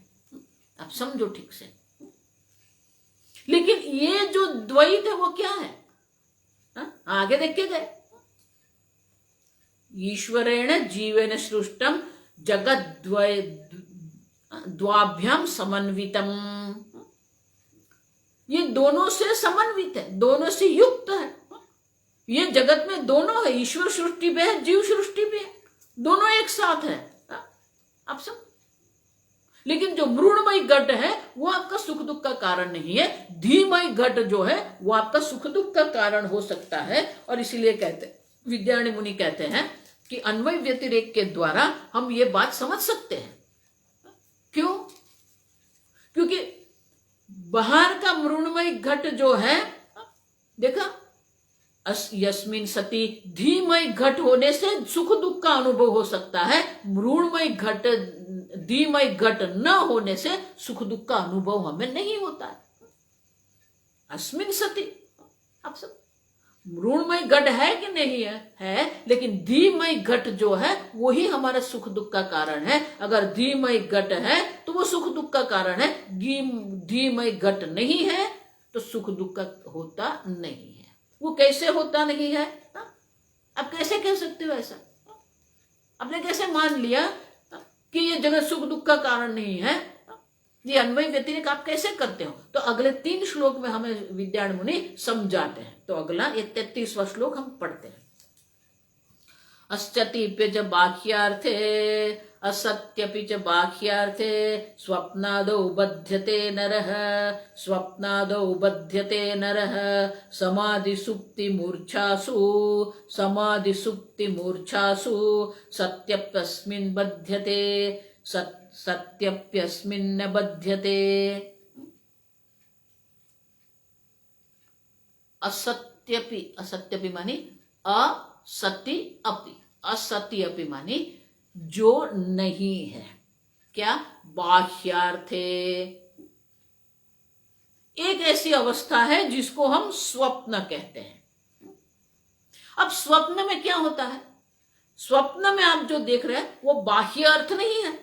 आप समझो ठीक से। लेकिन ये जो द्वैत है वो क्या है? आगे देख के गए, ईश्वरेण जीवेन सृष्टम जगत द्वाभ्याम समन्वितम, ये दोनों से समन्वित है, दोनों से युक्त है। ये जगत में दोनों है, ईश्वर सृष्टि भी है, जीव सृष्टि भी है, दोनों एक साथ है, आप सब। लेकिन जो मृणमय घट है वो आपका सुख दुख का कारण नहीं है, धीमय घट जो है वो आपका सुख दुख का कारण हो सकता है। और इसीलिए कहते विद्यारण्य मुनि कहते हैं कि अन्वय व्यतिरेक के द्वारा हम ये बात समझ सकते हैं। क्यों? क्योंकि बाहर का मृणमय घट जो है, देखा, यस्मिन सती धीमय घट होने से सुख दुख का अनुभव हो सकता है, मृणमय घट धीमय घट न होने से सुख दुख का अनुभव हमें नहीं होता है। अस्मिन सती, आप सब, मृणमय घट है कि नहीं है, लेकिन धीमय घट जो है वही हमारा सुख दुख का कारण है। अगर धीमय घट है तो वो सुख दुख का कारण है, धीमय घट नहीं है तो सुख दुख का होता नहीं है। वो कैसे होता नहीं है? आप कैसे कह सकते हो ऐसा? आपने कैसे मान लिया कि ये जगत सुख दुख का कारण नहीं है? ये अन्वय व्यतिरेक आप कैसे करते हो? तो अगले 3 श्लोक में हमें विद्यारण्य मुनि समझाते हैं। तो अगला ये 33वां श्लोक हम पढ़ते हैं। अस्त्यपि च बाह्यार्थे असत्यपि च बाह्यार्थे स्वप्नादौ बध्यते नरः, स्वप्नादौ बध्यते नरः समाधि सुप्ति मूर्छासु, समाधि सुप्ति मूर्छासु सत्यप्यस्मिन् बध्यते, सत्यप्यस्मिन् न बध्यते। असत्यपि, असत्यपि मानी असति अपि, असति अपि मानी जो नहीं है। क्या? बाह्यार्थे, एक ऐसी अवस्था है जिसको हम स्वप्न कहते हैं। अब स्वप्न में क्या होता है? स्वप्न में आप जो देख रहे हैं वो बाह्य अर्थ नहीं है,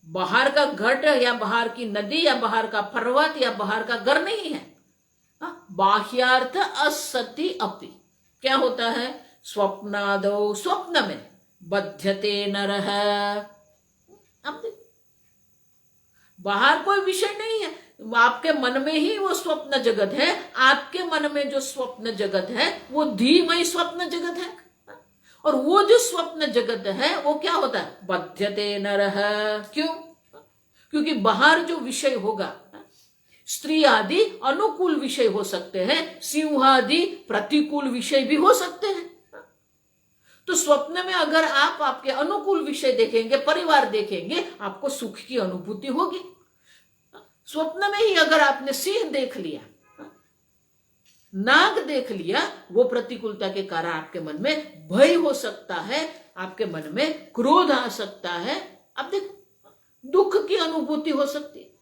बाहर का घट या बाहर की नदी या बाहर का पर्वत या बाहर का घर नहीं है। बाह्यार्थ असति अपि क्या होता है? स्वप्नादौ, स्वप्न में, बध्यते नरः, अब बाहर कोई विषय नहीं है, आपके मन में ही वो स्वप्न जगत है। आपके मन में जो स्वप्न जगत है वो धीमय स्वप्न जगत है, और वो जो स्वप्न जगत है वो क्या होता है? बध्यते नरः। क्यों? क्योंकि बाहर जो विषय होगा, स्त्री आदि अनुकूल विषय हो सकते हैं, सिंह आदि प्रतिकूल विषय भी हो सकते हैं। तो स्वप्न में अगर आप आपके अनुकूल विषय देखेंगे, परिवार देखेंगे, आपको सुख की अनुभूति होगी। स्वप्न में ही अगर आपने सिंह देख लिया, नाग देख लिया, वो प्रतिकूलता के कारण आपके मन में भय हो सकता है, आपके मन में क्रोध आ सकता है, अब देखो दुख की अनुभूति हो सकती है।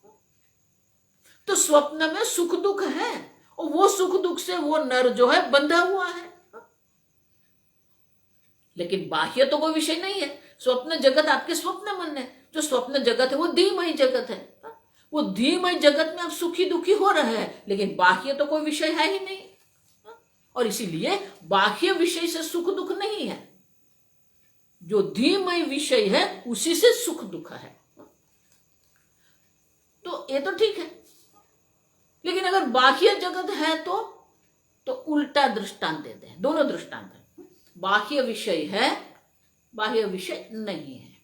तो स्वप्न में सुख दुख है, और वो सुख दुख से वो नर जो है बंधा हुआ है। लेकिन बाह्य तो कोई विषय नहीं है। स्वप्न जगत आपके स्वप्न मन है, जो स्वप्न जगत है वो धीमय जगत है। वो धीमय जगत में आप सुखी दुखी हो रहे हैं, लेकिन बाह्य तो कोई विषय है ही नहीं, और इसीलिए बाह्य विषय से सुख दुख नहीं है। जो धीमय विषय है उसी से सुख दुख है। तो ये तो ठीक है, लेकिन अगर बाह्य जगत है तो उल्टा दृष्टांत देते हैं। दोनों दृष्टांत है, बाह्य विषय है, बाह्य विषय नहीं है।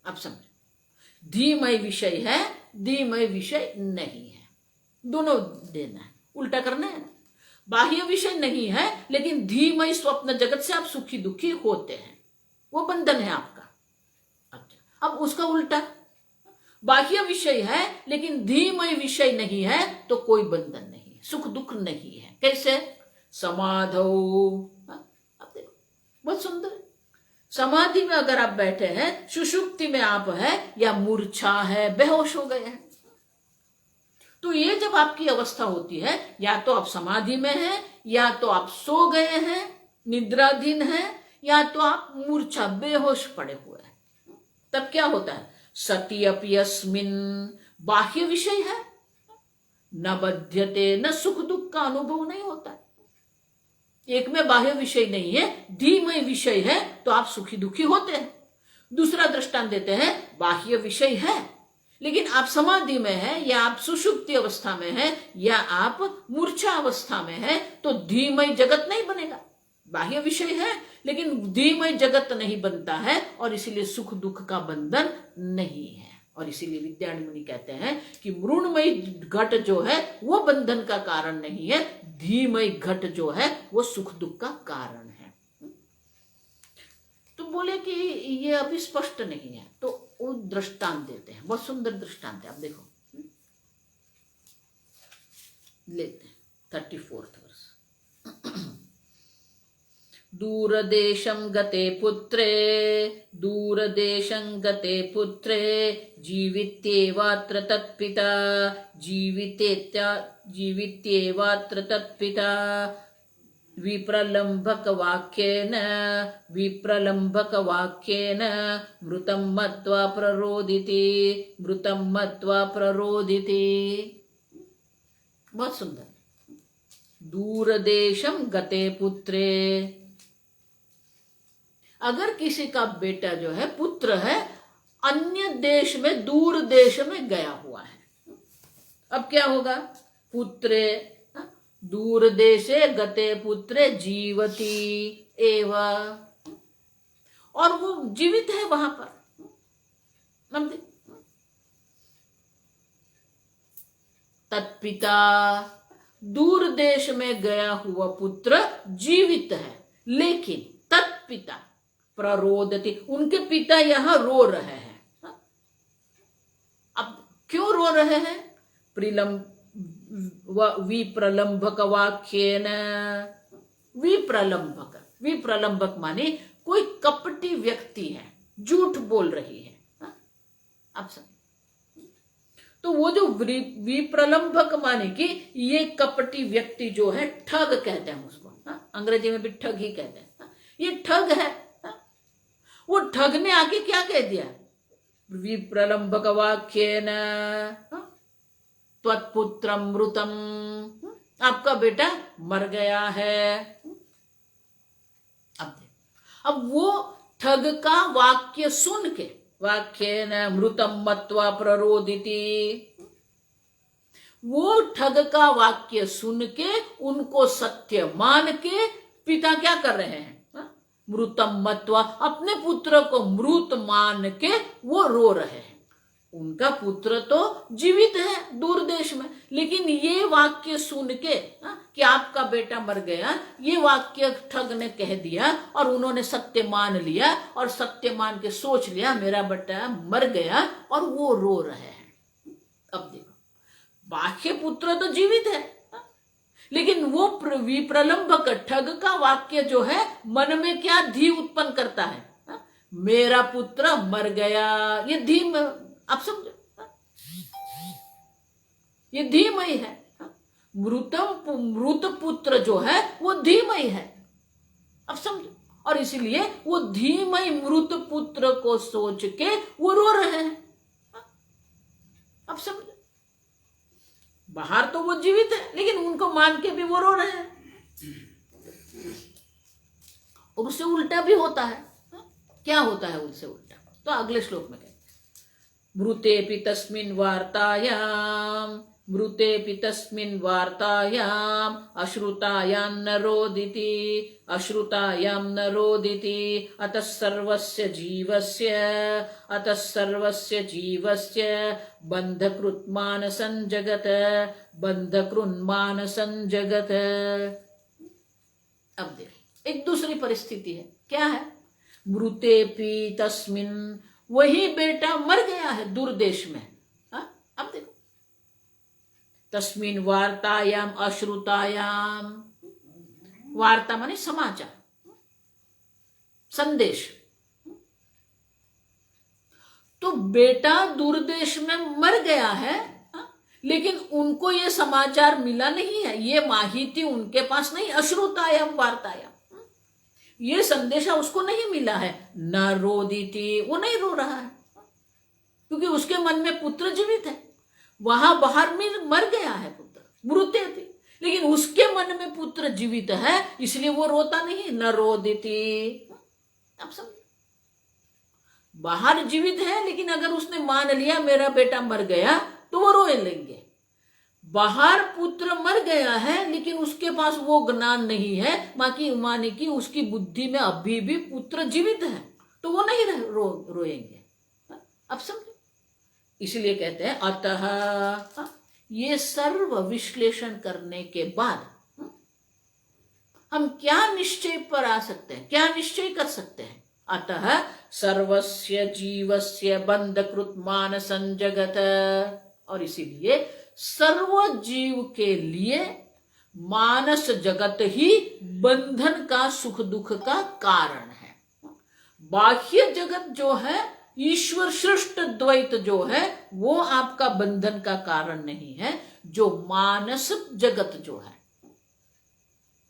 आप समझो, धीमय विषय है, धीमय विषय नहीं है, दोनों देना है, उल्टा करना है। बाह्य विषय नहीं है, लेकिन धीमय स्वप्न जगत से आप सुखी दुखी होते हैं, वो बंधन है आपका। अच्छा, अब उसका उल्टा, बाह्य विषय है लेकिन धीमय विषय नहीं है, तो कोई बंधन नहीं है, सुख दुख नहीं है। कैसे? समाधौ, अब देखो बहुत सुंदर, समाधि में अगर आप बैठे हैं, सुषुप्ति में आप है या मूर्छा है, बेहोश हो गए हैं, तो ये जब आपकी अवस्था होती है, या तो आप समाधि में हैं, या तो आप सो गए हैं, निद्राधीन हैं, या तो आप मूर्छा बेहोश पड़े हुए हैं, तब क्या होता है? सति अपि अस्मिन्, बाह्य विषय है, न बध्यते, न सुख दुख का अनुभव नहीं होता है। एक में बाह्य विषय नहीं है, धीमय विषय है, तो आप सुखी दुखी होते हैं। दूसरा दृष्टांत देते हैं, बाह्य विषय है लेकिन आप समाधि में हैं, या आप सुषुप्ति अवस्था में हैं, या आप मूर्छा अवस्था में हैं, तो धीमय जगत नहीं बनेगा। बाह्य विषय है लेकिन धीमय जगत नहीं बनता है, और इसीलिए सुख दुख का बंधन नहीं है। और इसीलिए विद्यारण्य मुनि कहते हैं कि मृण्मयी घट जो है वो बंधन का कारण नहीं है, धीमय घट जो है वो सुख दुख का कारण है। तो बोले कि ये अभी स्पष्ट नहीं है, तो वो दृष्टांत देते हैं, बहुत सुंदर दृष्टांत है, आप देखो लेते हैं 34वां वर्ष। दूरदेशं गते पुत्रे, दूरदेशं गते पुत्रे, जीवित्येवात्र तत्पिता, जीवित्येवात्र तत्पिता, विप्रलम्भकवाक्येन मृतं मत्वा प्ररोदिति, मृतं मत्वा प्ररोदिति। बहुत सुंदर। दूरदेशं गते पुत्रे, अगर किसी का बेटा जो है, पुत्र है, अन्य देश में, दूर देश में गया हुआ है, अब क्या होगा? पुत्रे, दूर देशे गते पुत्रे जीवति एव, और वो जीवित है वहां पर। तत्पिता, दूर देश में गया हुआ पुत्र जीवित है, लेकिन तत्पिता प्ररोदति, उनके पिता यहां रो रहे हैं। अब क्यों रो रहे हैं? विप्रलंभक वाक्येन, विप्रलंभक माने कोई कपटी व्यक्ति है, झूठ बोल रही है। अब सब तो वो जो विप्रलंभक माने कि ये कपटी व्यक्ति जो है, ठग कहते हैं उसको, अंग्रेजी में भी ठग ही कहते हैं, ये ठग है। वो ठग ने आके क्या कह दिया? विप्रलंभक वाक्येन त्वत्पुत्रं मृतम, आपका बेटा मर गया है। अब वो ठग का वाक्य सुन के, वाक्येन मृतं मत्वा प्ररोदिति, वो ठग का वाक्य सुन के, उनको सत्य मान के पिता क्या कर रहे हैं? मृतं मत्वा, अपने पुत्र को मृत मान के वो रो रहे हैं। उनका पुत्र तो जीवित है दूर देश में, लेकिन ये वाक्य सुन के कि आपका बेटा मर गया, ये वाक्य ठग ने कह दिया और उन्होंने सत्य मान लिया, और सत्य मान के सोच लिया मेरा बेटा मर गया, और वो रो रहे हैं। अब देखो, बाह्य पुत्र तो जीवित है, लेकिन वो विप्रलंभक ठग का वाक्य जो है, मन में क्या धी उत्पन्न करता है? मेरा पुत्र मर गया, ये धीम, आप समझो, ये धीमय है। मृत पुत्र जो है वो धीमय है, अब समझो। और इसीलिए वो धीमय मृत पुत्र को सोच के वो रो रहे हैं, अब समझो। बाहर तो वो जीवित है, लेकिन उनको मान के भी वो रो रहे हैं। और उससे उल्टा भी होता है। क्या होता है उससे उल्टा? तो अगले श्लोक में कहते हैं, मृतेपि तस्मिन् वार्तायां मृतेऽपि तस्मिन् वार्तायाम् अश्रुतायां न रोदिति अतः सर्वस्य जीवस्य बन्धकृन्मानसं जगत्। अब देख, एक दूसरी परिस्थिति है, क्या है? मृतेऽपि तस्मिन्, वही बेटा मर गया है दूर देश में। अब देखो, तस्मिन् वार्तायाम अश्रुतायाम, वार्ता माने समाचार, संदेश। तो बेटा दूर देश में मर गया है, लेकिन उनको ये समाचार मिला नहीं है, ये माहिती उनके पास नहीं। अश्रुतायाम वार्तायाम, ये संदेशा उसको नहीं मिला है। न रोदिति, वो नहीं रो रहा है, क्योंकि उसके मन में पुत्र जीवित है। वहां बाहर में मर गया है पुत्र, मृत्य थी, लेकिन उसके मन में पुत्र जीवित है, इसलिए वो रोता नहीं। न रोदिति, आप समझ, बाहर जीवित है, लेकिन अगर उसने मान लिया मेरा बेटा मर गया तो वो रोए लेंगे। बाहर पुत्र मर गया है, लेकिन उसके पास वो ज्ञान नहीं है, माने कि उसकी बुद्धि में अभी भी पुत्र जीवित है, तो वो नहीं रोएंगे। अब समझे, इसलिए कहते हैं अतः, ये सर्व विश्लेषण करने के बाद हम क्या निश्चय पर आ सकते हैं, क्या निश्चय कर सकते हैं? अतः सर्वस्य जीवस्य बंधकृत मानसं जगत, और इसीलिए सर्व जीव के लिए मानस जगत ही बंधन का, सुख दुख का कारण है। बाह्य जगत जो है, ईश्वर सृष्ट द्वैत जो है, वो आपका बंधन का कारण नहीं है। जो मानस जगत जो है,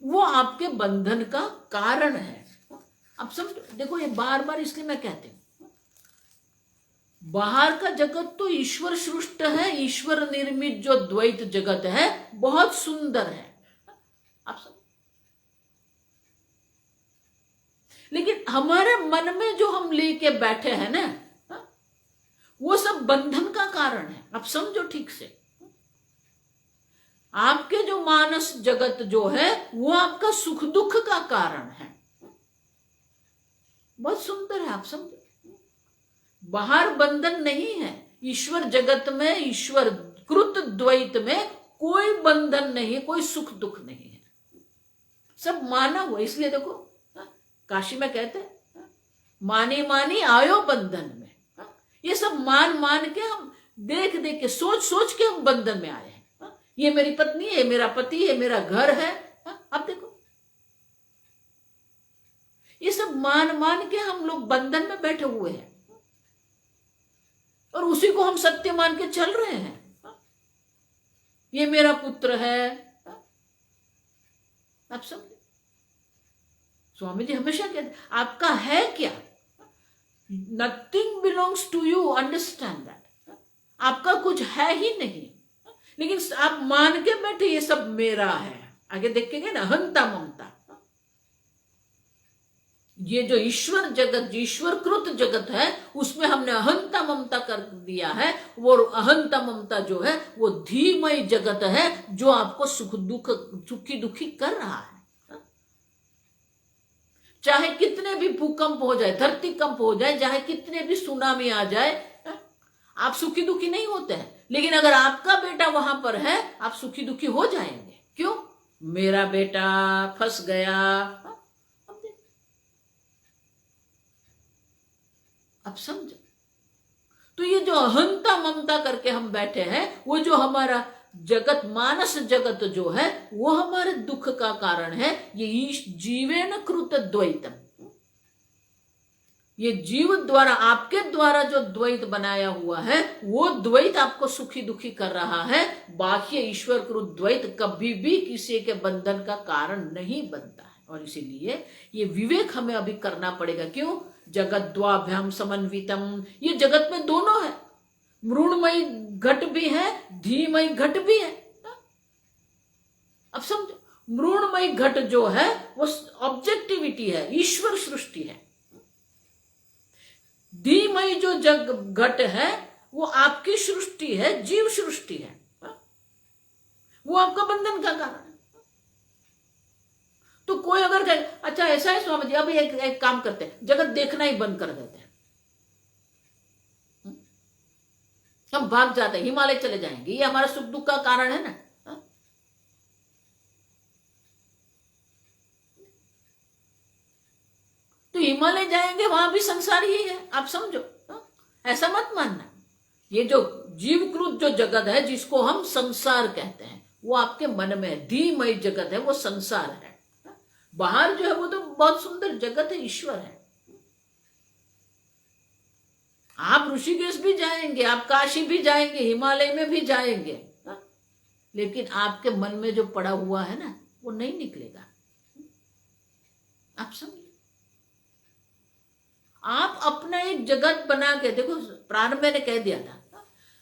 वो आपके बंधन का कारण है। अब समझो, देखो ये बार बार इसलिए मैं कहती हूं, बाहर का जगत तो ईश्वर सृष्ट है, ईश्वर निर्मित जो द्वैत जगत है बहुत सुंदर है। आप समझो, लेकिन हमारे मन में जो हम लेके बैठे हैं ना, वो सब बंधन का कारण है। आप समझो ठीक से, आपके जो मानस जगत जो है, वो आपका सुख दुख का कारण है। बहुत सुंदर है, आप समझो, बाहर बंधन नहीं है। ईश्वर जगत में, ईश्वर कृत द्वैत में कोई बंधन नहीं, कोई सुख दुख नहीं है, सब माना हुआ। इसलिए देखो, काशी में कहते हैं मानी मानी आयो बंधन में। ये सब मान मान के, हम देख देख के, सोच सोच के हम बंधन में आए हैं। ये मेरी पत्नी है, मेरा पति है, मेरा घर है। अब देखो, ये सब मान मान के हम लोग बंधन में बैठे हुए हैं, और उसी को हम सत्य मान के चल रहे हैं। ये मेरा पुत्र है। आप समझे, स्वामी जी हमेशा कहते, आपका है क्या? Nothing belongs to you, understand that. आपका कुछ है ही नहीं, लेकिन आप मान के बैठे ये सब मेरा है। आगे देखेंगे ना, अहंता ममता, ये जो ईश्वर जगत, ईश्वर कृत जगत है, उसमें हमने अहंता ममता कर दिया है। वो अहंता ममता जो है, वो धीमय जगत है, जो आपको सुख दुख, सुखी दुखी कर रहा है। चाहे कितने भी भूकंप हो जाए, धरती कंप हो जाए, चाहे कितने भी सुनामी आ जाए, आप सुखी दुखी नहीं होते हैं। लेकिन अगर आपका बेटा वहां पर है, आप सुखी दुखी हो जाएंगे। क्यों? मेरा बेटा फंस गया। अब समझो, तो ये जो अहंता ममता करके हम बैठे हैं, वो जो हमारा जगत, मानस जगत जो है, वो हमारे दुख का कारण है। ये जीवेन कृत द्वैतम, ये जीव द्वारा, आपके द्वारा जो द्वैत बनाया हुआ है, वो द्वैत आपको सुखी दुखी कर रहा है। बाह्य ईश्वर कृत द्वैत कभी भी किसी के बंधन का कारण नहीं बनता है। और इसीलिए ये विवेक हमें अभी करना पड़ेगा। क्यों? जगत द्वाभ्याम समन्वितम, ये जगत में दोनों है, मृण्मयी घट भी है, धीमयी घट भी है। अब समझो, मृण्मयी घट जो है वो ऑब्जेक्टिविटी है, ईश्वर सृष्टि है। धीमयी जो जग घट है, वो आपकी सृष्टि है, जीव सृष्टि है। वो आपका बंधन का कारण है। तो कोई अगर कहे अच्छा ऐसा है स्वामी जी, अभी एक काम करते हैं, जगत देखना ही बंद कर देते हैं, हम भाग जाते हैं, हिमालय चले जाएंगे, ये हमारा सुख दुख का कारण है ना। तो हिमालय जाएंगे, वहां भी संसार ही है, आप समझो। ऐसा मत मानना, ये जो जीवकृत जो जगत है जिसको हम संसार कहते हैं, वो आपके मन में है। धीमय जगत है, वो संसार है। बाहर जो है वो तो बहुत सुंदर जगत है, ईश्वर है। आप ऋषिकेश भी जाएंगे, आप काशी भी जाएंगे, हिमालय में भी जाएंगे, लेकिन आपके मन में जो पड़ा हुआ है ना, वो नहीं निकलेगा। आप समझे? आप अपना एक जगत बना के देखो, प्रारंभ मैंने कह दिया था,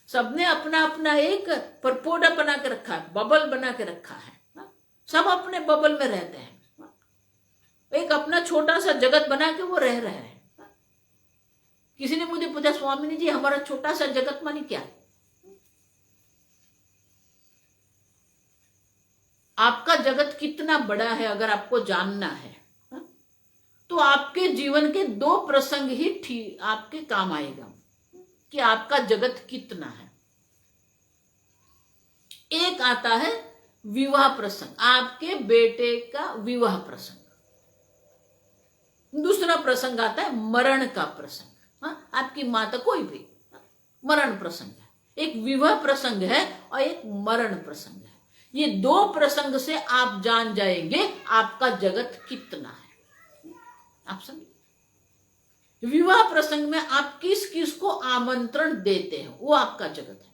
सबने अपना अपना एक परपोड़ा बना के रखा है, बबल बना के रखा है, सब अपने बबल में रहते हैं, एक अपना छोटा सा जगत बना के वो रह रहे हैं। किसी ने मुझे पूछा, स्वामी जी हमारा छोटा सा जगत मानी क्या? आपका जगत कितना बड़ा है अगर आपको जानना है, तो आपके जीवन के 2 प्रसंग ही आपके काम आएगा कि आपका जगत कितना है। एक आता है विवाह प्रसंग, आपके बेटे का विवाह प्रसंग। दूसरा प्रसंग आता है मरण का प्रसंग, आपकी माता, कोई भी मरण प्रसंग है। एक विवाह प्रसंग है और एक मरण प्रसंग है। ये 2 प्रसंग से आप जान जाएंगे आपका जगत कितना है। आप समझे? विवाह प्रसंग में आप किस किस को आमंत्रण देते हैं, वो आपका जगत है।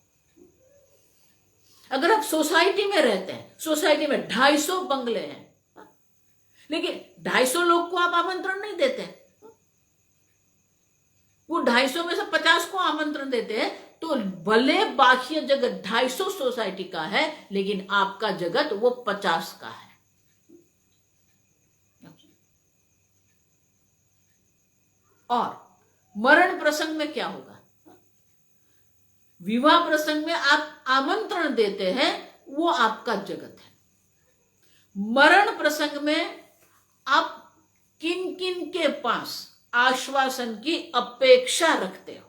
अगर आप सोसाइटी में रहते हैं, सोसाइटी में 250 बंगले हैं, लेकिन 250 लोग को आप आमंत्रण नहीं देते हैं, वो 250 में से 50 को आमंत्रण देते हैं, तो भले बाह्य जगत 250 सोसाइटी का है, लेकिन आपका जगत वो 50 का है। और मरण प्रसंग में क्या होगा? विवाह प्रसंग में आप आमंत्रण देते हैं, वो आपका जगत है। मरण प्रसंग में आप किन किन के पास आश्वासन की अपेक्षा रखते हो,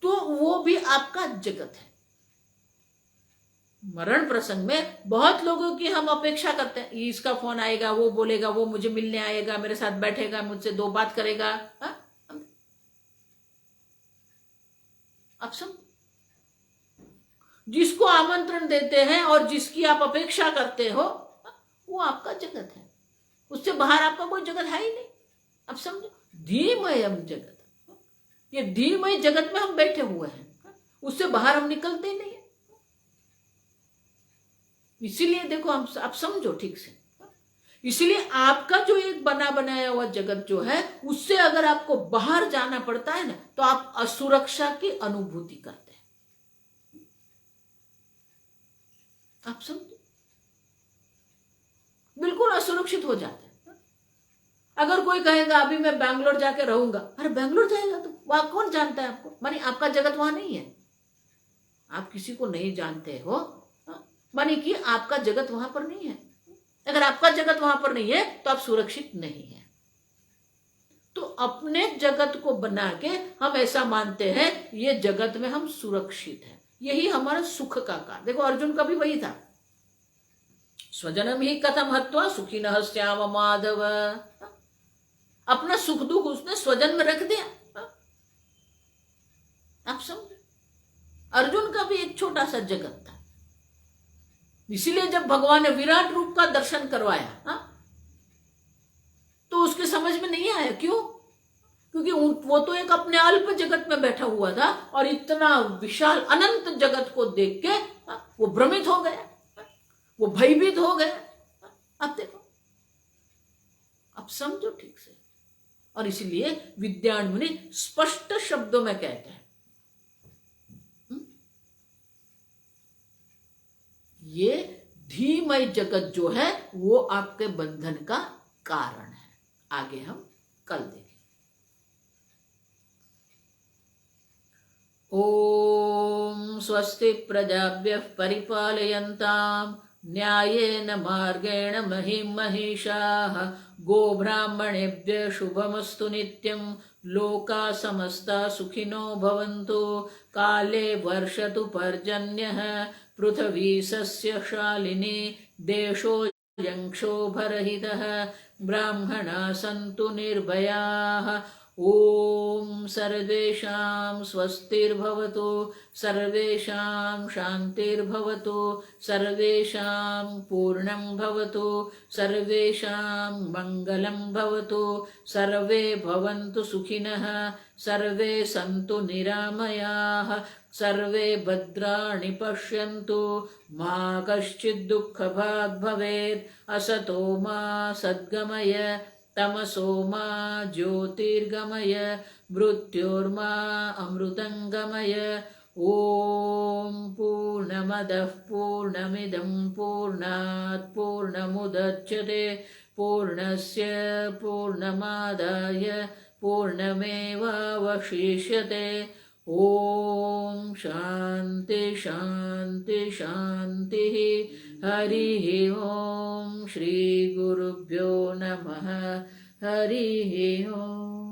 तो वो भी आपका जगत है। मरण प्रसंग में बहुत लोगों की हम अपेक्षा करते हैं, इसका फोन आएगा, वो बोलेगा, वो मुझे मिलने आएगा, मेरे साथ बैठेगा, मुझसे 2 बात करेगा। अब सब जिसको आमंत्रण देते हैं और जिसकी आप अपेक्षा करते हो, वो आपका जगत है। उससे बाहर आपका कोई जगत है ही नहीं। अब समझो, धीमय जगत, ये धीमय जगत में हम बैठे हुए हैं, उससे बाहर हम निकलते ही नहीं है। इसीलिए देखो, हम आप समझो ठीक से, इसलिए आपका जो एक बना बनाया हुआ जगत जो है, उससे अगर आपको बाहर जाना पड़ता है ना, तो आप असुरक्षा की अनुभूति करते हैं। आप समझो, बिल्कुल असुरक्षित हो जाते हैं। अगर कोई कहेगा अभी मैं बैंगलोर जाके रहूंगा, अरे बैंगलोर जाएगा तो वहां कौन जानता है आपको? मानी आपका जगत वहां नहीं है, आप किसी को नहीं जानते हो, मानी कि आपका जगत वहां पर नहीं है। अगर आपका जगत वहां पर नहीं है तो आप सुरक्षित नहीं है। तो अपने जगत को बना के हम ऐसा मानते हैं ये जगत में हम सुरक्षित हैं, यही हमारा सुख का कारण। देखो अर्जुन का भी वही था, स्वजनम ही कथम हत्वा सुखिनः स्याम माधव। अपना सुख दुख उसने स्वजन में रख दिया। आप समझे, अर्जुन का भी एक छोटा सा जगत था। इसीलिए जब भगवान ने विराट रूप का दर्शन करवाया, तो उसके समझ में नहीं आया। क्यों? क्योंकि वो तो एक अपने अल्प जगत में बैठा हुआ था, और इतना विशाल अनंत जगत को देख के वो भ्रमित हो गया, वो भयभीत हो गया। अब देखो, अब समझो ठीक से। और इसलिए विद्यान मुनि स्पष्ट शब्दों में कहते हैं, ये धीमय जगत जो है वो आपके बंधन का कारण है। आगे हम कल देखेंगे। ॐ स्वस्ति प्रजाभ्यः परिपालयन्ताम् न्यायेन मार्गेण महीं महिषाः गोब्राह्मणेभ्यः शुभमस्तु नित्यं लोकाः समस्ताः सुखिनो भवन्तु काले वर्षतु पर्जन्यः पृथिवी सस्यशालिनी देशोऽयं क्षोभरहितः ब्राह्मणाः सन्तु निर्भयाः ॐ सर्वेषां स्वस्तिर्भवतु सर्वेषां शान्तिर्भवतु सर्वेषां पूर्णं भवतु सर्वेषां मङ्गलं भवतु सर्वे भवन्तु सुखिनः सर्वे सन्तु निरामयाः सर्वे भद्राणि पश्यन्तु मा कश्चित् दुःखभाग् भवेत् असतो मा सद्गमय तमसो मा ज्योतिर्गमय मृत्योर्मा अमृतङ्गमय ॐ पूर्णमदः पूर्णमिदं पूर्णात् पूर्णमुदच्यते पूर्णस्य पूर्णमादाय पूर्णमेवावशिष्यते ॐ शान्ति शान्ति शान्तिः हरिः ॐ श्रीगुरुभ्यो नमः हरिः ॐ।